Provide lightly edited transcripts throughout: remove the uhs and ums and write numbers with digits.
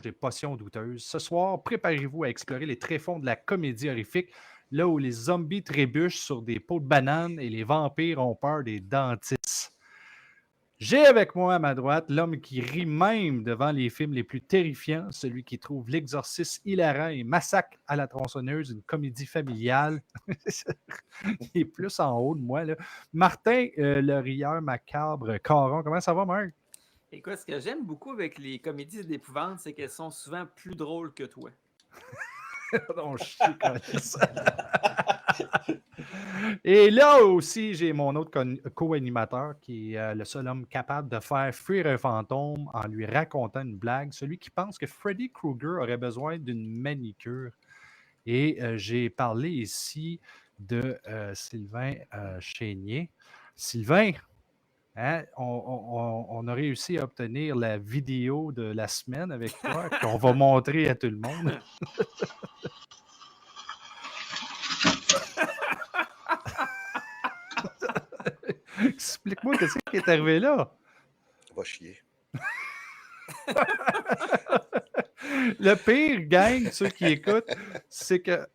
des potions douteuses. Ce soir, préparez-vous à explorer les tréfonds de la comédie horrifique, là où les zombies trébuchent sur des pots de bananes et les vampires ont peur des dentistes. J'ai avec moi à ma droite l'homme qui rit même devant les films les plus terrifiants, celui qui trouve L'Exorciste hilarant et Massacre à la tronçonneuse, une comédie familiale. Il est plus en haut de moi, là. Martin, le rieur macabre Caron. Comment ça va, Marc? Écoute, ce que j'aime beaucoup avec les comédies d'épouvante, c'est qu'elles sont souvent plus drôles que toi. Non, je suis câlisse. Et là aussi, j'ai mon autre co-animateur qui est le seul homme capable de faire fuir un fantôme en lui racontant une blague, celui qui pense que Freddy Krueger aurait besoin d'une manicure. Et j'ai parlé ici de Sylvain Chénier. Sylvain, hein, on a réussi à obtenir la vidéo de la semaine avec toi qu'on va montrer à tout le monde. Explique-moi, qu'est-ce qui est arrivé là? Va chier. Le pire, gang, ceux qui écoutent, c'est que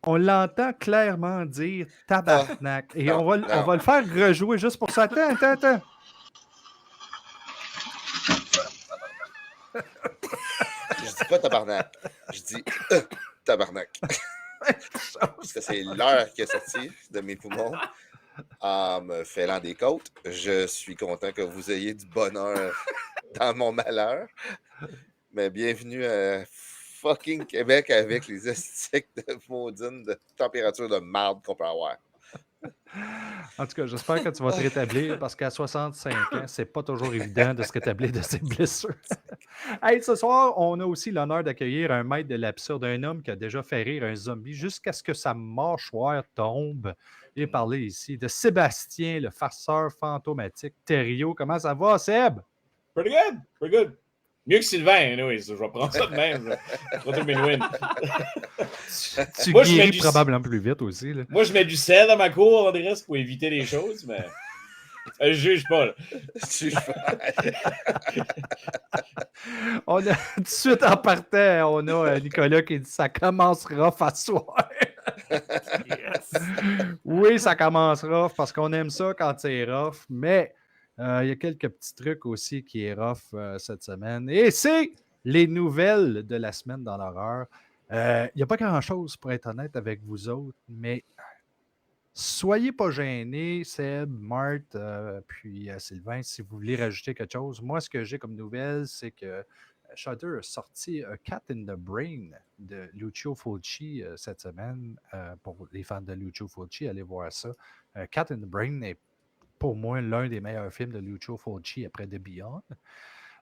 on l'entend clairement dire tabarnak. Et non, on va le faire rejouer juste pour ça. Attends. Je dis pas tabarnak. Je dis tabarnak. Parce que c'est l'heure qui est sortie de mes poumons en me fêlant des côtes. Je suis content que vous ayez du bonheur dans mon malheur. Mais bienvenue à fucking Québec avec les estiques de maudine de température de marde qu'on peut avoir. En tout cas, j'espère que tu vas te rétablir parce qu'à 65 ans, c'est pas toujours évident de se rétablir de ses blessures. Hey, ce soir, on a aussi l'honneur d'accueillir un maître de l'absurde, un homme qui a déjà fait rire un zombie jusqu'à ce que sa mâchoire tombe. Et parler ici de Sébastien, le farceur fantomatique. Thériault, comment ça va, Seb? Pretty good, pretty good. Mieux que Sylvain, anyways. Je vais prendre ça de même. Je vais mes wins. Tu guéris probablement plus vite aussi. Là. Moi, je mets du sel dans ma cour, Andrés, pour éviter les choses, mais je juge pas. Là. Je juge pas. On a tout de suite en partant, on a Nicolas qui dit ça commence rough à soir. Yes. Oui, ça commence rough parce qu'on aime ça quand c'est rough, mais il y a quelques petits trucs aussi qui est rough cette semaine. Et c'est les nouvelles de la semaine dans l'horreur. Il n'y a pas grand-chose pour être honnête avec vous autres, mais soyez pas gênés, Seb, Marthe, puis Sylvain, si vous voulez rajouter quelque chose. Moi, ce que j'ai comme nouvelle, c'est que Shudder a sorti Cat in the Brain de Lucio Fulci cette semaine. Pour les fans de Lucio Fulci, allez voir ça. Cat in the Brain est pour moi l'un des meilleurs films de Lucio Fulci après The Beyond.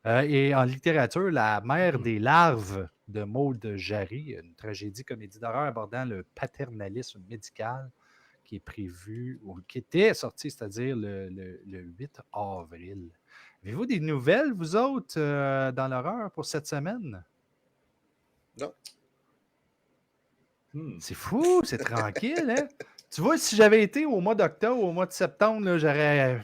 Et en littérature, La mère des larves de Maud Jarry, une tragédie comédie d'horreur abordant le paternalisme médical qui est prévu, ou qui était sorti, c'est-à-dire le 8 avril. Avez-vous des nouvelles, vous autres, dans l'horreur pour cette semaine? Non. C'est fou, c'est tranquille, hein? Tu vois, si j'avais été au mois d'octobre, au mois de septembre, là,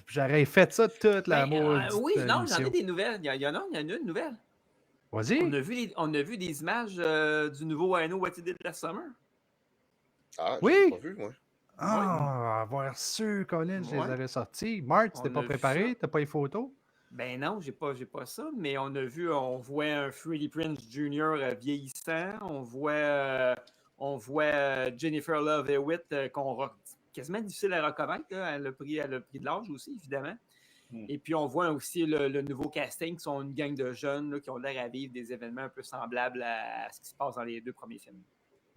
j'aurais fait ça toute la mode. Oui, non, j'en ai des nouvelles. Il y en a une nouvelle. Vas-y. On a vu des images du nouveau I Know What You Did Last Summer. Ah, oui? Je l'ai pas vu, moi. Ah, avoir su, Colin, je les aurais sortis. Marc, tu t'es pas préparé? T'as pas les photos? Ben non, j'ai pas ça, mais on voit un Freddie Prinze Jr. Vieillissant, on voit Jennifer Love Hewitt quasiment difficile à reconnaître, là, elle a pris de l'âge aussi, évidemment. Et puis on voit aussi le nouveau casting, qui sont une gang de jeunes là, qui ont l'air à vivre des événements un peu semblables à ce qui se passe dans les deux premiers films.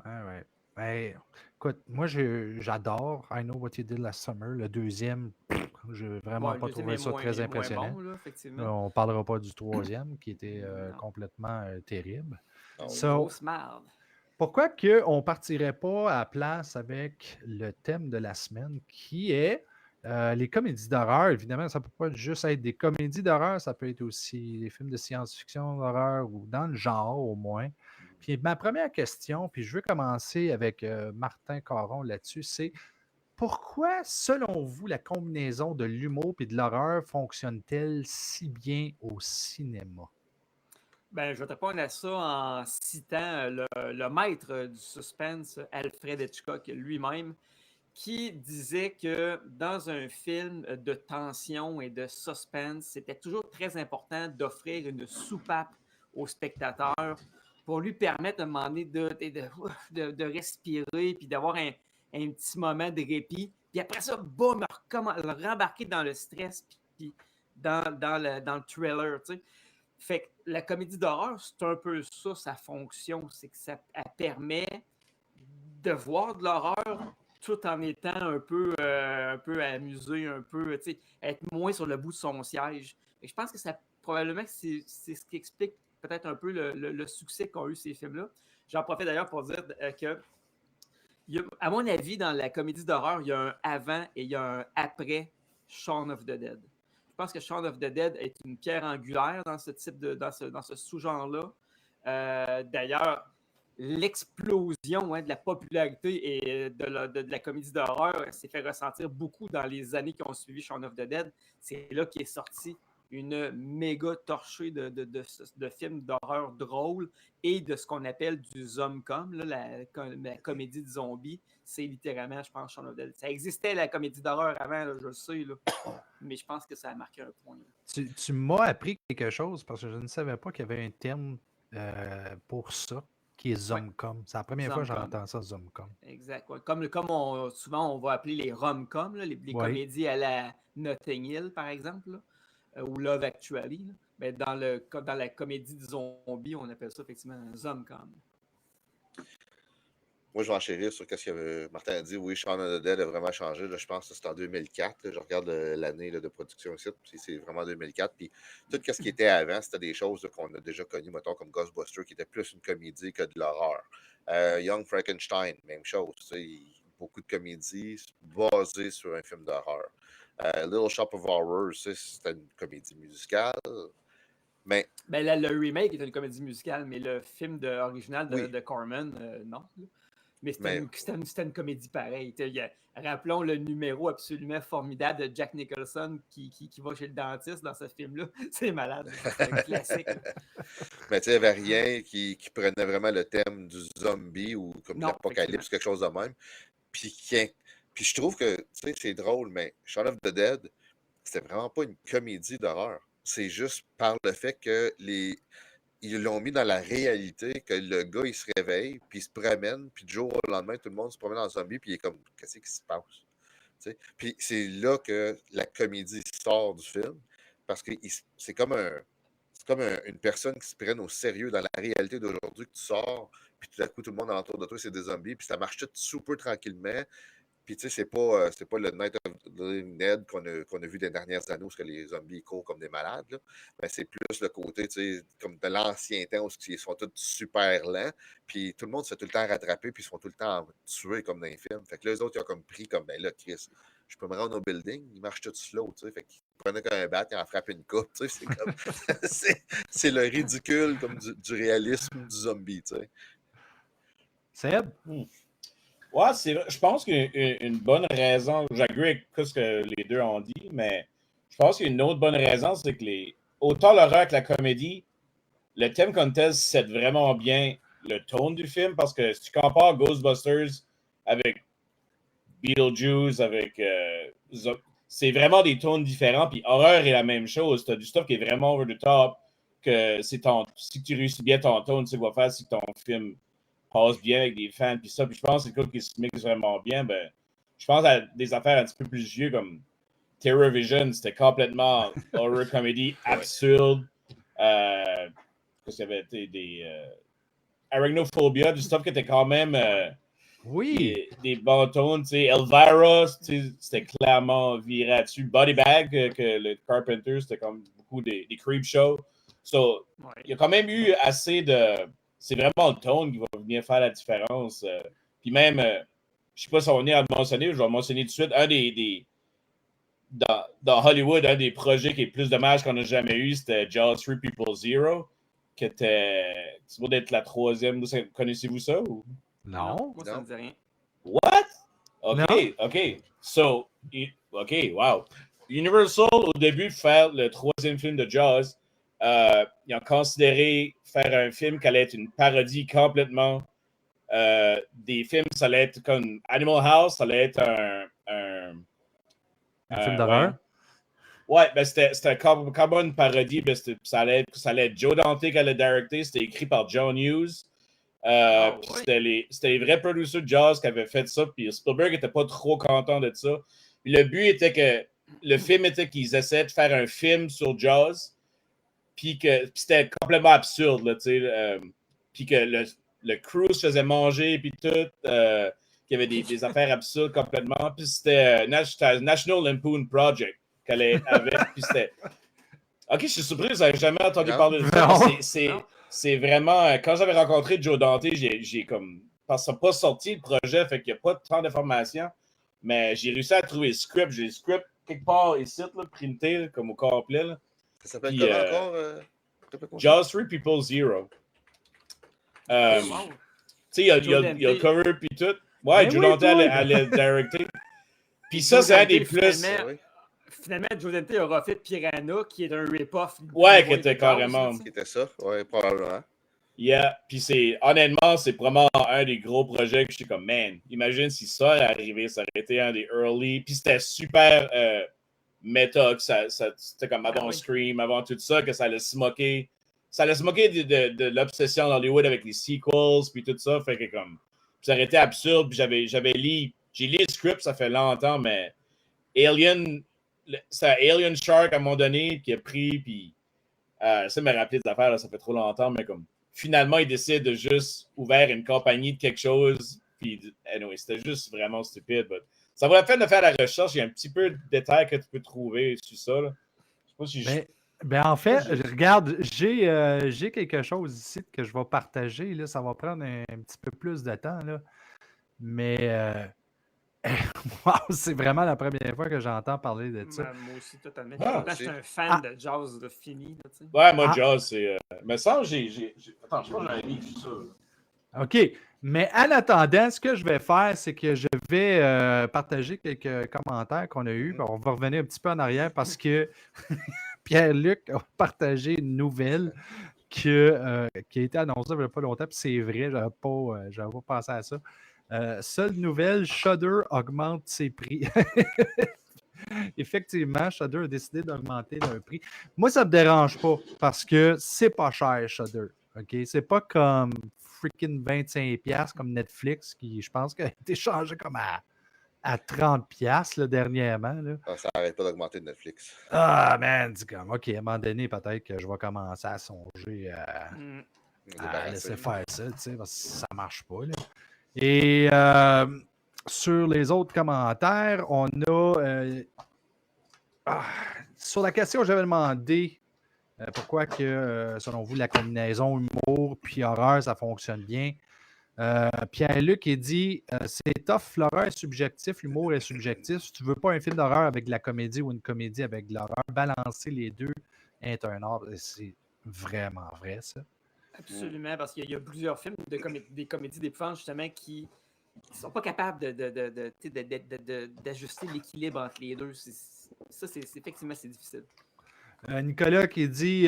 Ouais. Ben, écoute, moi, j'adore I Know What You Did Last Summer. Le deuxième, je n'ai vraiment pas trouvé ça très impressionnant. Bon, là, on ne parlera pas du troisième, qui était complètement terrible. Grosse merde. Pourquoi on ne partirait pas à la place avec le thème de la semaine, qui est les comédies d'horreur? Évidemment, ça ne peut pas juste être des comédies d'horreur, ça peut être aussi des films de science-fiction d'horreur, ou dans le genre au moins. Puis ma première question, puis je veux commencer avec Martin Caron là-dessus, c'est pourquoi, selon vous, la combinaison de l'humour et de l'horreur fonctionne-t-elle si bien au cinéma? Ben, je vais te répondre à ça en citant le maître du suspense, Alfred Hitchcock lui-même, qui disait que dans un film de tension et de suspense, c'était toujours très important d'offrir une soupape au spectateur pour lui permettre à un moment donné de respirer puis d'avoir un petit moment de répit. Puis après ça, boum, le rembarquer dans le stress puis dans le thriller, tu sais. Fait que la comédie d'horreur, c'est un peu ça, sa fonction. C'est que ça elle permet de voir de l'horreur tout en étant un peu amusé, un peu, tu sais, être moins sur le bout de son siège. Et je pense que ça, probablement que c'est ce qui explique peut-être un peu le succès qu'ont eu ces films-là. J'en profite d'ailleurs pour dire que, à mon avis, dans la comédie d'horreur, il y a un avant et il y a un après Shaun of the Dead. Je pense que Shaun of the Dead est une pierre angulaire dans ce type dans ce sous-genre-là. D'ailleurs, l'explosion de la popularité et de la comédie d'horreur s'est fait ressentir beaucoup dans les années qui ont suivi Shaun of the Dead. C'est là qu'est sorti une méga torchée de films d'horreur drôles et de ce qu'on appelle du zombie-com, la comédie de zombies. C'est littéralement, je pense, Shaun of the Dead. Ça existait, la comédie d'horreur avant, là, je le sais, là, mais je pense que ça a marqué un point. Tu m'as appris quelque chose parce que je ne savais pas qu'il y avait un terme pour ça qui est Zomcom. C'est la première fois que j'entends ça, Zomcom. Exact. Ouais. Comme souvent, on va appeler les rom-coms, les comédies à la Notting Hill, par exemple, là, ou Love Actually. Là. Mais dans la comédie de zombies, on appelle ça effectivement un Zomcom. Moi, je vais enchérir sur ce que Martin a dit. Oui, Shaun of the Dead a vraiment changé. Là, je pense que c'est en 2004. Là, je regarde l'année de production ici. C'est vraiment 2004. Puis tout ce qui était avant, c'était des choses qu'on a déjà connues, mettons, comme Ghostbusters, qui était plus une comédie que de l'horreur. Young Frankenstein, même chose. Beaucoup de comédies basées sur un film d'horreur. Little Shop of Horrors, c'était une comédie musicale. Mais le remake est une comédie musicale, mais le film original de Corman, non. Là. Mais c'était une comédie pareille. Rappelons le numéro absolument formidable de Jack Nicholson qui va chez le dentiste dans ce film-là. C'est malade. C'est un classique. Mais tu sais, il n'y avait rien qui prenait vraiment le thème du zombie ou comme l'apocalypse, quelque chose de même. Puis je trouve que, c'est drôle, mais Shaun of the Dead, c'était vraiment pas une comédie d'horreur. C'est juste par le fait que ils l'ont mis dans la réalité, que le gars, il se réveille, puis il se promène, puis du jour au lendemain, tout le monde se promène en zombie, puis il est comme, qu'est-ce qui se passe? T'sais? Puis c'est là que la comédie sort du film, parce que c'est comme une personne qui se prenne au sérieux dans la réalité d'aujourd'hui, que tu sors, puis tout à coup, tout le monde alentour de toi, c'est des zombies, puis ça marche tout super tranquillement. Puis, tu sais, c'est pas le Night of the Living Dead qu'on a vu des dernières années où les zombies courent comme des malades. Là. Mais c'est plus le côté, tu sais, comme de l'ancien temps où ils sont tous super lents. Puis tout le monde se fait tout le temps rattraper, puis ils se font tout le temps tuer comme dans les films. Fait que là, les autres, ils ont comme pris comme, ben là, Chris, je peux me rendre au building, ils marchent tout slow, tu sais. Fait qu'ils prenaient comme un bat, ils en frappent une coupe, tu sais. C'est comme, c'est le ridicule comme du réalisme du zombie, tu sais. Seb? Ouais, je pense qu'une bonne raison, j'agree avec ce que les deux ont dit, mais je pense qu'une autre bonne raison, c'est que autant l'horreur que la comédie, le thème contest c'est vraiment bien le tone du film, parce que si tu compares Ghostbusters avec Beetlejuice, avec c'est vraiment des tones différents, puis horreur est la même chose. Tu as du stuff qui est vraiment over the top, que si tu réussis bien ton tone, tu sais quoi faire si ton film passe bien avec des fans, puis ça, puis je pense que c'est le cas qui se mixe vraiment bien, ben, je pense à des affaires un petit peu plus vieux comme Terror Vision, c'était complètement horror comedy absurde. Qu'est-ce qu'il y avait des Arachnophobia, du stuff qui était quand même des bons tones, tu sais, Elvira, c'était clairement viré là-dessus. Body Bag, que le Carpenter, c'était comme beaucoup des creep shows. So, il y a quand même eu assez de... C'est vraiment le tone qui va venir faire la différence. Puis même, je ne sais pas si on est à le mentionner, je vais le mentionner tout de suite. Dans Hollywood, un des projets qui est plus dommage qu'on n'a jamais eu, c'était Jaws 3 People Zero, qui était supposé d'être la troisième. Connaissez-vous ça? Ou? Non. Moi, ça ne me dit rien. What? OK, non. OK. So, OK, wow. Universal, au début, de faire le troisième film de Jaws, Ils ont considéré faire un film qui allait être une parodie complètement des films. Ça allait être comme Animal House, ça allait être un film d'horreur? Ouais, ben c'était comme une parodie. Ben ça allait être Joe Dante qui allait directer. C'était écrit par John Hughes. Puis c'était les vrais producers de Jaws qui avaient fait ça. Puis Spielberg n'était pas trop content de ça. Puis le but était que le film était qu'ils essaient de faire un film sur Jaws. Puis c'était complètement absurde, là, tu sais. Puis que le crew se faisait manger, puis tout. Qu'il y avait des affaires absurdes complètement. Puis c'était National Lampoon Project qu'elle avait. Puis c'était. Ok, je suis surpris, vous n'avez jamais entendu parler de ça. C'est vraiment. Quand j'avais rencontré Joe Dante, j'ai comme. Parce que ça n'a pas sorti le projet, fait qu'il n'y a pas tant d'informations. Mais j'ai réussi à trouver le script. J'ai le script quelque part ici, là, printé, là, comme au complet. Là. Ça s'appelle comment encore Jaws 3 People Zero. Tu sais, il y a le cover puis tout. Ouais, Joe Dante allait directer. Puis ça, c'est un des plus. Finalement, Joe Dante aura fait Piranha, qui est un rip-off. Ouais, qui était carrément. Qui était ça, ouais, probablement. Yeah, puis honnêtement, c'est vraiment un des gros projets que je suis comme, man, imagine si ça allait arriver, ça aurait été un des early. Puis c'était super méta, c'était comme avant Scream, avant tout ça, que ça allait se moquer. Ça allait se moquer de l'obsession d'Hollywood avec les sequels, puis tout ça. Fait que comme, ça aurait été absurde. Puis j'ai lu le script, ça fait longtemps, mais c'est Alien Shark à un moment donné qui a pris, puis ça me rappelé des affaires, là, ça fait trop longtemps, mais comme finalement, il décide de juste ouvrir une compagnie de quelque chose, puis anyway, c'était juste vraiment stupide. But ça vaut la peine de faire la recherche, il y a un petit peu de détails que tu peux trouver sur ça. Là. Je sais pas si Ben en fait, regarde, j'ai quelque chose ici que je vais partager, là, ça va prendre un petit peu plus de temps, là. Mais wow, c'est vraiment la première fois que j'entends parler de ça. Moi aussi, totalement. Je suis un fan de Jaws de fini. Là, ouais, moi, Jaws, c'est... Mais ça, j'ai... Attends, je pense que j'ai un livre sur ça. OK. Mais en attendant, ce que je vais faire, c'est que je vais partager quelques commentaires qu'on a eus. On va revenir un petit peu en arrière parce que Pierre-Luc a partagé une nouvelle qui a été annoncée il n'y a pas longtemps. Puis c'est vrai, je n'avais pas pensé à ça. Seule nouvelle, Shudder augmente ses prix. Effectivement, Shudder a décidé d'augmenter leur prix. Moi, ça ne me dérange pas parce que c'est pas cher, Shudder. Okay? C'est pas comme freaking 25$ comme Netflix qui, je pense, a été changé comme à 30$ là, dernièrement. Là. Ça n'arrête pas d'augmenter de Netflix. Ah, man, c'est comme, OK, à un moment donné, peut-être que je vais commencer à songer à laisser faire ça, tu sais, parce que ça ne marche pas. Là. Et sur les autres commentaires, on a sur la question, j'avais demandé pourquoi que, selon vous, la combinaison humour puis horreur, ça fonctionne bien. Pierre-Luc, il dit c'est tough, l'horreur est subjectif, l'humour est subjectif. Si tu veux pas un film d'horreur avec de la comédie ou une comédie avec de l'horreur, balancer les deux est un art. C'est vraiment vrai, ça. Absolument, parce qu'il y a plusieurs films des comédies d'épouvante, justement, qui ne sont pas capables d'ajuster l'équilibre entre les deux. Effectivement, c'est difficile. Nicolas qui dit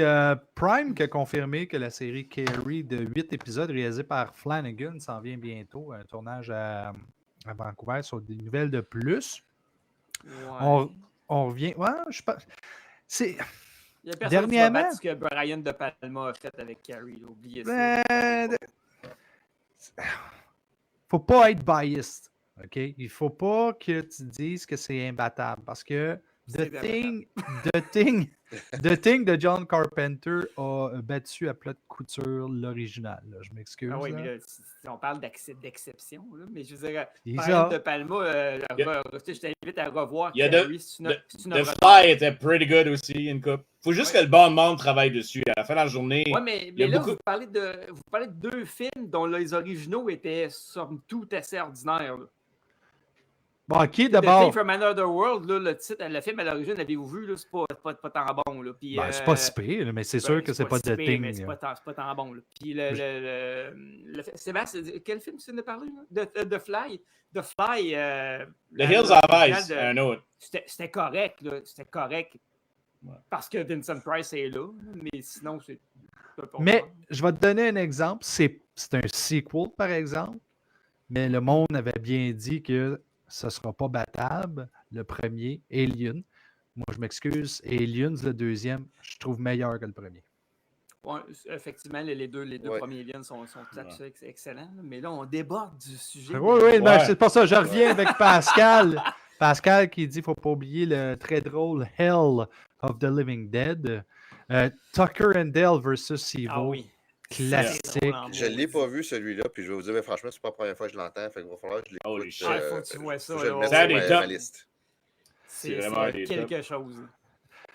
Prime qui a confirmé que la série Carrie de 8 épisodes réalisée par Flanagan s'en vient bientôt. Un tournage à Vancouver sur des nouvelles de plus. Ouais. On revient. Ouais, je pense. C'est. Il y a personne qui va battre ce que Brian De Palma a fait avec Carrie. Oubliez ça. Faut pas être biased. OK? Il faut pas que tu dises que c'est imbattable parce que The Thing de John Carpenter a battu à plat de couture l'original. Là. Je m'excuse. Ah oui, mais là, on parle d'exception. Là, mais je veux dire, Brian De Palma, je t'invite à revoir Carrie. The Fly était pretty good aussi, une coupe. Faut juste que le bon monde travaille dessus. À la fin de la journée. Oui, mais là, vous parlez de deux films dont les originaux étaient, somme toute, assez ordinaires. Là. Bon, OK, d'abord. The Thing from Another World, là, le film à l'origine, l'avez-vous vu? Là, c'est pas tant bon. Là. Puis, c'est pas si pire, mais c'est sûr que c'est pas The Thing. Mais c'est pas tant bon. Là. Puis Sébastien, quel film tu viens de parler? The Fly. The Fly. The Hills Have Eyes, un autre. C'était correct. Là. C'était correct. Parce que Vincent Price est là, mais sinon, c'est pas pour Mais moi. je vais te donner un exemple. C'est un sequel, par exemple, mais le monde avait bien dit que ce ne sera pas battable, le premier, Alien. Moi, je m'excuse. Aliens, le deuxième, je trouve meilleur que le premier. Ouais, effectivement, les deux Ouais. premiers liens sont absolument excellents. Mais là, on déborde du sujet. Oui, Ouais. c'est pour ça. Je reviens avec Pascal. Pascal qui dit qu'il ne faut pas oublier le très drôle Hell of the Living Dead. Tucker and Dale versus Sivo. Ah oui. Classique. Je ne l'ai pas vu celui-là, puis je vais vous dire, mais franchement, c'est pas la première fois que je l'entends, fait qu'il va falloir que je l'écoute. Holy shit. Il faut que tu vois ça. Je le là, mets Ça a sur des ma tops. liste. C'est vraiment des quelque chose.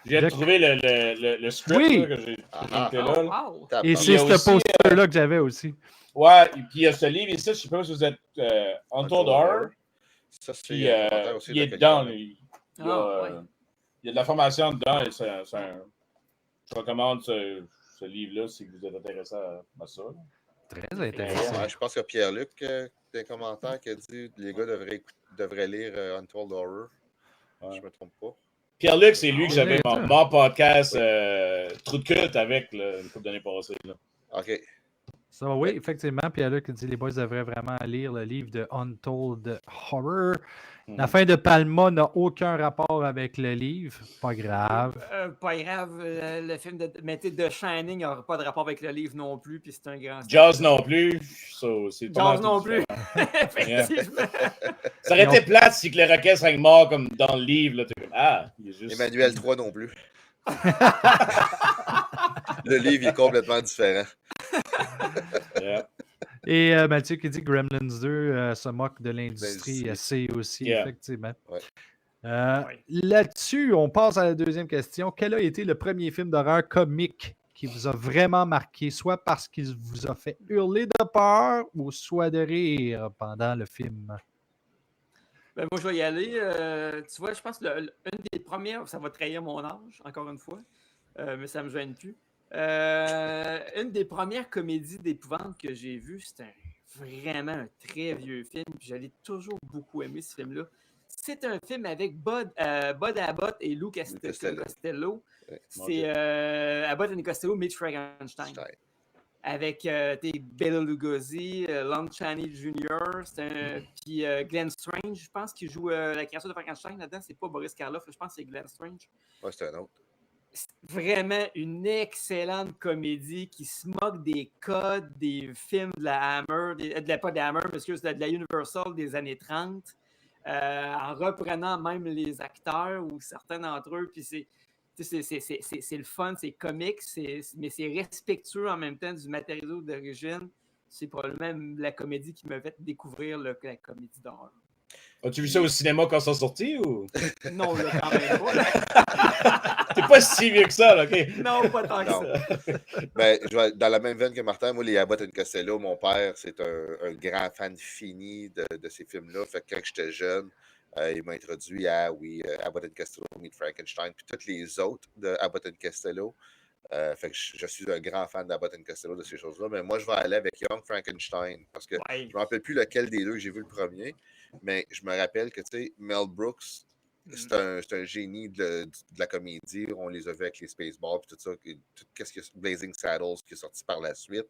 J'ai trouvé le script Oui. là, que j'ai Ah, écouté là. Wow. Et Tabarnak. c'est Il y a ce aussi, poster-là que j'avais aussi. Ouais, et puis il y a ce livre ici, je ne sais pas si vous êtes Untold Horror. Ça, c'est Puis un commentaire aussi il est de dedans. quelqu'un. Il y Ah, a, ouais. il y a de la formation dedans. Et je recommande ce livre-là si vous êtes intéressé à ça. Très intéressant. Ouais, je pense que Pierre-Luc, des commentaires, qui a dit que les gars devraient lire Untold Horror. Ouais. Je me trompe pas. Pierre-Luc, c'est lui que Ah, j'avais oui, mon podcast Trou de culte avec là, une couple d'années passées. Là. OK. Ça, oui, effectivement. Pierre-Luc dit les boys devraient vraiment lire le livre de Untold Horror. La fin de Palma n'a aucun rapport avec le livre. Pas grave. Pas grave. Le film de The Shining n'aura pas de rapport avec le livre non plus. Puis c'est un grand. Jaws non plus. C'est pas Jaws mal non tout plus. différent. Effectivement. Ça aurait été plate si que les requins seraient morts comme dans le livre. Là, t'es comme, il est juste... Emmanuel 3 non plus. Le livre est complètement différent. Yeah. Et Mathieu qui dit que Gremlins 2 se moque de l'industrie assez aussi, effectivement. Ouais. Là-dessus, on passe à la deuxième question. Quel a été le premier film d'horreur comique qui vous a vraiment marqué, soit parce qu'il vous a fait hurler de peur ou soit de rire pendant le film? Ben, moi, je vais y aller. Tu vois, je pense que une des premières, ça va trahir mon âge, encore une fois, mais ça ne me gêne plus. Une des premières comédies d'épouvante que j'ai vues, c'était vraiment un très vieux film, puis j'allais toujours beaucoup aimer ce film-là. C'est un film avec Bud Abbott et Lou Costello. Ouais. C'est Abbott et Costello meet Frankenstein. Avec Bela Lugosi, Lon Chaney Jr., puis Glenn Strange, je pense, qui joue la créature de Frankenstein là-dedans. C'est pas Boris Karloff, je pense que c'est Glenn Strange. Ouais, c'est un autre. C'est vraiment une excellente comédie qui se moque des codes des films de la Hammer, pas de la Hammer, mais excuse, de la Universal des années 30, en reprenant même les acteurs ou certains d'entre eux. Puis c'est le fun, c'est comique, mais c'est respectueux en même temps du matériau d'origine. C'est probablement la comédie qui m'a fait découvrir la comédie d'horreur. As-tu vu ça au cinéma quand ça sorti ou? Non, là, quand même pas. T'es pas si vieux que ça, là, OK? Non, pas tant que ça. Ben, dans la même veine que Martin, moi, les Abbott et Costello, mon père, c'est un grand fan fini de ces films-là. Fait que quand j'étais jeune, il m'a introduit à, Abbott et Costello, Meet Frankenstein, puis toutes les autres de Abbott et Costello. Fait que je suis un grand fan d'Abbott et Costello de ces choses-là. Mais moi, je vais aller avec Young Frankenstein parce que je ne me rappelle plus lequel des deux que j'ai vu le premier. Mais je me rappelle que, tu sais, Mel Brooks, c'est un génie de la comédie. On les a vus avec les Spaceballs et tout ça. Qu'est-ce que Blazing Saddles qui est sorti par la suite.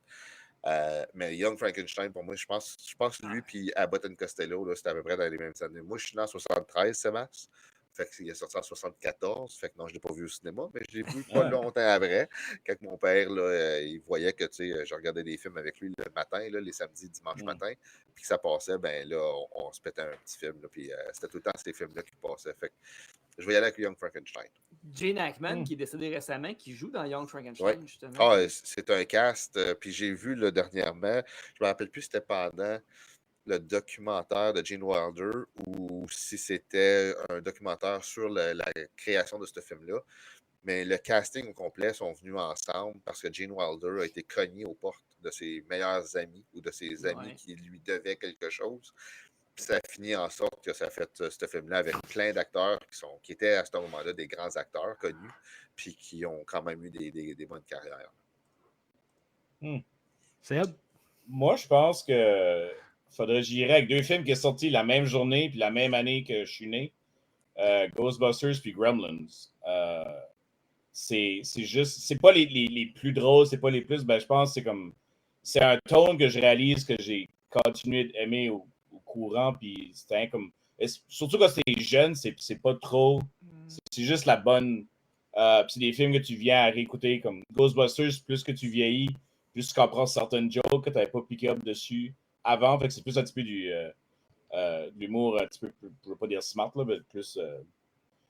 Mais Young Frankenstein, pour moi, je pense que lui et Abbott et Costello, c'était à peu près dans les mêmes années. Moi, je suis né en 73, Sébastien. Fait qu'il est sorti en 74. Fait que non, je ne l'ai pas vu au cinéma, mais je l'ai vu pas longtemps après. Quand mon père, là, il voyait que je regardais des films avec lui le matin, là, les samedis, dimanche matin. Puis que ça passait, ben là, on se pétait un petit film. Là, puis c'était tout le temps ces films-là qui passaient. Fait que je vais y aller avec Young Frankenstein. Gene Hackman, qui est décédé récemment, qui joue dans Young Frankenstein, justement. Ah, c'est un cast. Puis j'ai vu là, dernièrement, je me rappelle plus si c'était pendant le documentaire de Gene Wilder ou si c'était un documentaire sur la création de ce film-là. Mais le casting au complet sont venus ensemble parce que Gene Wilder a été cogné aux portes de ses meilleurs amis ou de ses amis qui lui devaient quelque chose. Puis ça a fini en sorte que ça a fait ce film-là avec plein d'acteurs qui étaient à ce moment-là des grands acteurs connus puis qui ont quand même eu des bonnes carrières. Seb? Moi, je pense que faudrait que j'irais avec deux films qui sont sortis la même journée puis la même année que je suis né. Ghostbusters puis Gremlins. c'est juste, c'est pas les plus drôles, c'est pas les plus, ben je pense que c'est un tone que je réalise que j'ai continué d'aimer au courant, puis c'était comme, surtout quand t'es jeune, c'est pas trop, c'est juste la bonne, puis c'est des films que tu viens à réécouter, comme Ghostbusters, plus que tu vieillis, plus tu comprends certaines jokes que t'avais pas pick up dessus avant, fait que c'est plus un petit peu de l'humour un petit peu, je veux pas dire smart, là, mais plus,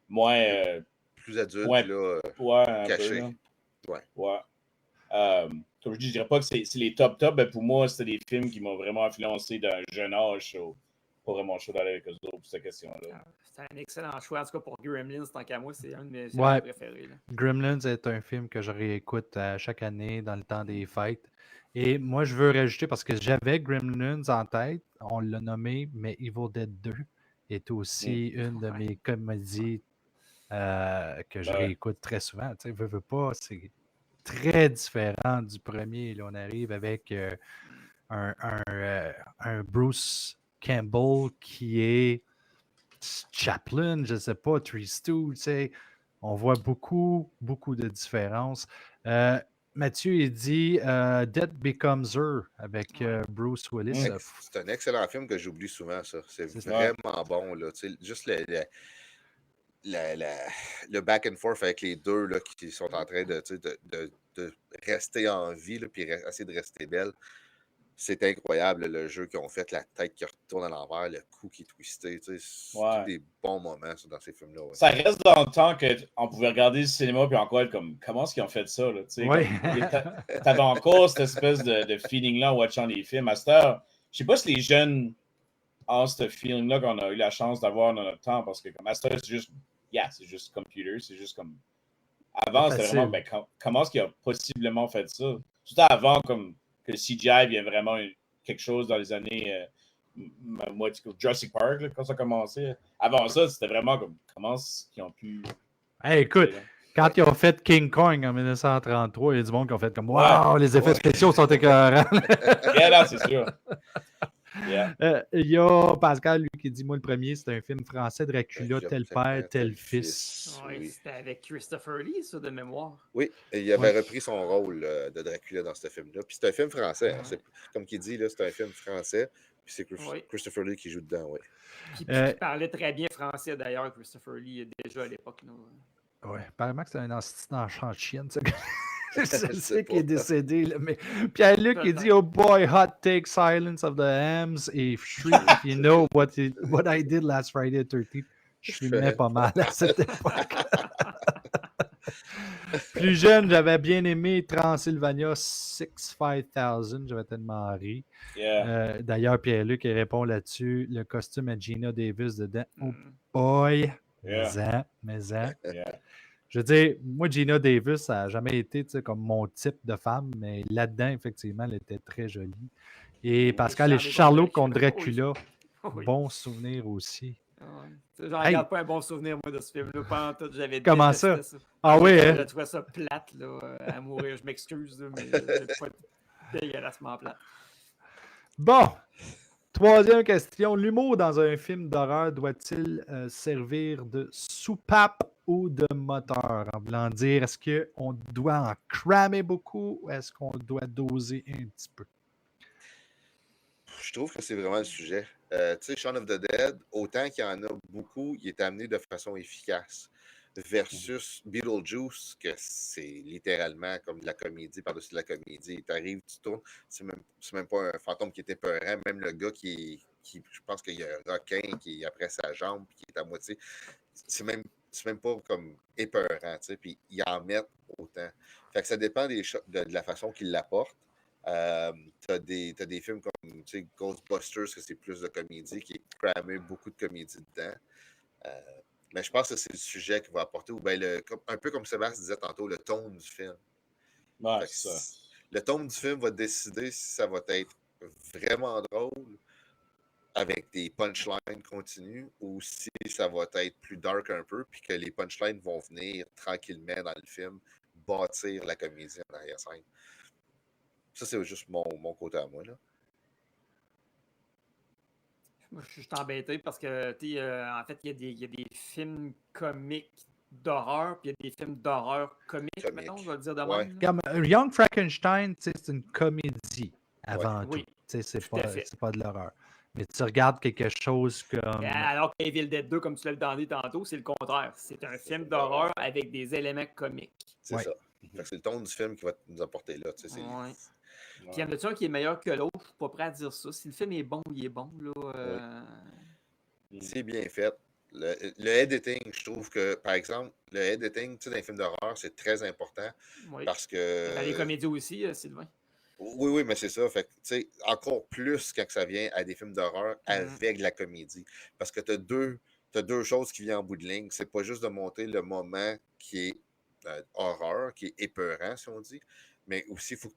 moins, Plus adulte, ouais, là, ouais, un peu, caché. là. Ouais. Ouais. Comme je dis, je dirais pas que c'est les top, mais pour moi, c'était des films qui m'ont vraiment influencé d'un jeune âge. Pas vraiment chaud d'aller avec eux autres pour cette question-là. C'est un excellent choix. En tout cas, pour Gremlins, tant qu'à moi, c'est un de mes Ouais. préférés. Là. Gremlins est un film que je réécoute chaque année dans le temps des fêtes. Et moi, je veux rajouter, parce que j'avais Gremlins en tête, on l'a nommé, mais Evil Dead 2 est aussi une de mes comédies que je réécoute très souvent. Tu sais, veux pas, c'est très différent du premier. Là, on arrive avec un Bruce Campbell qui est Chaplin, je ne sais pas, Three Stooges, tu sais. On voit beaucoup de différences. Mathieu, il dit Death Becomes Her avec Bruce Willis. C'est un excellent film que j'oublie souvent, ça. C'est C'est vraiment bon, là. Tu sais, juste le back and forth avec les deux là, qui sont en train de rester en vie, là, puis essayer de rester belle. C'est incroyable, le jeu qu'ils ont fait, la tête qui retourne à l'envers, le cou qui est twisté. C'est tous des bons moments ça, dans ces films-là. Ouais. Ça reste dans le temps qu'on pouvait regarder le cinéma puis encore être comme comment est-ce qu'ils ont fait ça? Là, ouais. T'avais encore cette espèce de feeling-là en watchant les films. À cette heure, je sais pas si les jeunes ont ce feeling-là qu'on a eu la chance d'avoir dans notre temps parce que comme à cette heure, c'est juste computer, c'est juste comme. Avant, c'était vraiment comment est-ce qu'il a possiblement fait ça? Tout avant, comme que le CGI vient vraiment quelque chose dans les années Jurassic Park, là, quand ça a commencé. Avant ça, c'était vraiment comme comment est-ce qu'ils ont pu. Hey, écoute, quand ils ont fait King Kong en 1933, il y a du monde qui ont fait comme Wow, les effets spéciaux sont écœurants. Là, c'est sûr. Il y a Pascal, lui, qui dit moi, le premier, c'est un film français, Dracula, tel père, tel fils. Oui. C'était avec Christopher Lee, ça, de mémoire. Oui, il avait repris son rôle de Dracula dans ce film-là. Puis c'est un film français. Hein. Comme qu'il dit, là, c'est un film français. Puis c'est Christopher Lee qui joue dedans, oui. Puis il parlait très bien français, d'ailleurs, Christopher Lee, déjà à l'époque. Oui, apparemment que c'est un enchant de chienne, ça. Je sais qu'il est décédé, là, mais Pierre-Luc, il dit « Oh boy, hot take, Silence of the Lambs et Shriek, if you know what I did last Friday the 13th. » Je filmais pas mal à cette époque. Plus jeune, j'avais bien aimé Transylvania 65000. J'avais tellement ri. D'ailleurs, Pierre-Luc, il répond là-dessus. Le costume à Gina Davis dedans. Oh boy! Mais. Je veux dire, moi, Gina Davis, ça n'a jamais été comme mon type de femme, mais là-dedans, effectivement, elle était très jolie. Et Pascal et Charlot contre Dracula, bon souvenir aussi. J'en regarde pas un bon souvenir, moi, de ce film-là. Pendant tout, j'avais Comment ça? Ah oui, hein? Je trouvais ça plate, là, à mourir. Je m'excuse, mais c'est pas dégueulassement plate. Bon, troisième question. L'humour dans un film d'horreur doit-il servir de soupape ou de moteur? En voulant dire, est-ce qu'on doit en cramer beaucoup ou est-ce qu'on doit doser un petit peu? Je trouve que c'est vraiment le sujet. Tu sais, Shaun of the Dead, autant qu'il y en a beaucoup, il est amené de façon efficace. Versus Beetlejuice, que c'est littéralement comme de la comédie par-dessus de la comédie. Tu arrives, tu tournes, c'est même pas un fantôme qui est épeurant, même le gars qui je pense qu'il y a un requin qui est après sa jambe, qui est à moitié. C'est même pas comme épeurant, tu sais, puis ils en mettent autant. Fait que ça dépend de la façon qu'ils l'apportent. T'as des films comme Ghostbusters, que c'est plus de comédie, qui est cramé beaucoup de comédie dedans. Mais je pense que c'est le sujet qui va apporter, ou bien un peu comme Sébastien disait tantôt, le ton du film. Ouais, c'est ça. Le ton du film va décider si ça va être vraiment drôle, avec des punchlines continues, ou si ça va être plus dark un peu, puis que les punchlines vont venir tranquillement dans le film, bâtir la comédie en arrière-scène. Ça, c'est juste mon côté à moi, là. Moi, je suis embêté parce que, en fait, il y a des films comiques d'horreur, puis il y a des films d'horreur comiques, maintenant, on va le dire de Ouais. même. Là. Comme Young Frankenstein, tu sais, c'est une comédie avant tout. Oui, Tu sais, c'est tout à fait. pas de l'horreur. Mais tu regardes quelque chose comme. Alors que Evil Dead 2, comme tu l'as demandé tantôt, c'est le contraire. C'est un film d'horreur avec des éléments comiques. C'est Ouais. ça. Fait que c'est le ton du film qui va nous apporter là. Tu sais, Ouais. Puis il y en a un qui est meilleur que l'autre, je suis pas prêt à dire ça. Si le film est bon, il est bon. Là, c'est bien fait. Le editing, je trouve que, par exemple, le editing, tu sais, dans les films d'horreur, c'est très important Oui. parce que. Dans les comédies aussi, Sylvain. Oui, mais c'est ça. Fait que, tu sais, encore plus quand ça vient à des films d'horreur avec de la comédie. Parce que tu as deux choses qui viennent en bout de ligne. C'est pas juste de monter le moment qui est horreur, qui est épeurant, si on dit, mais aussi, il faut que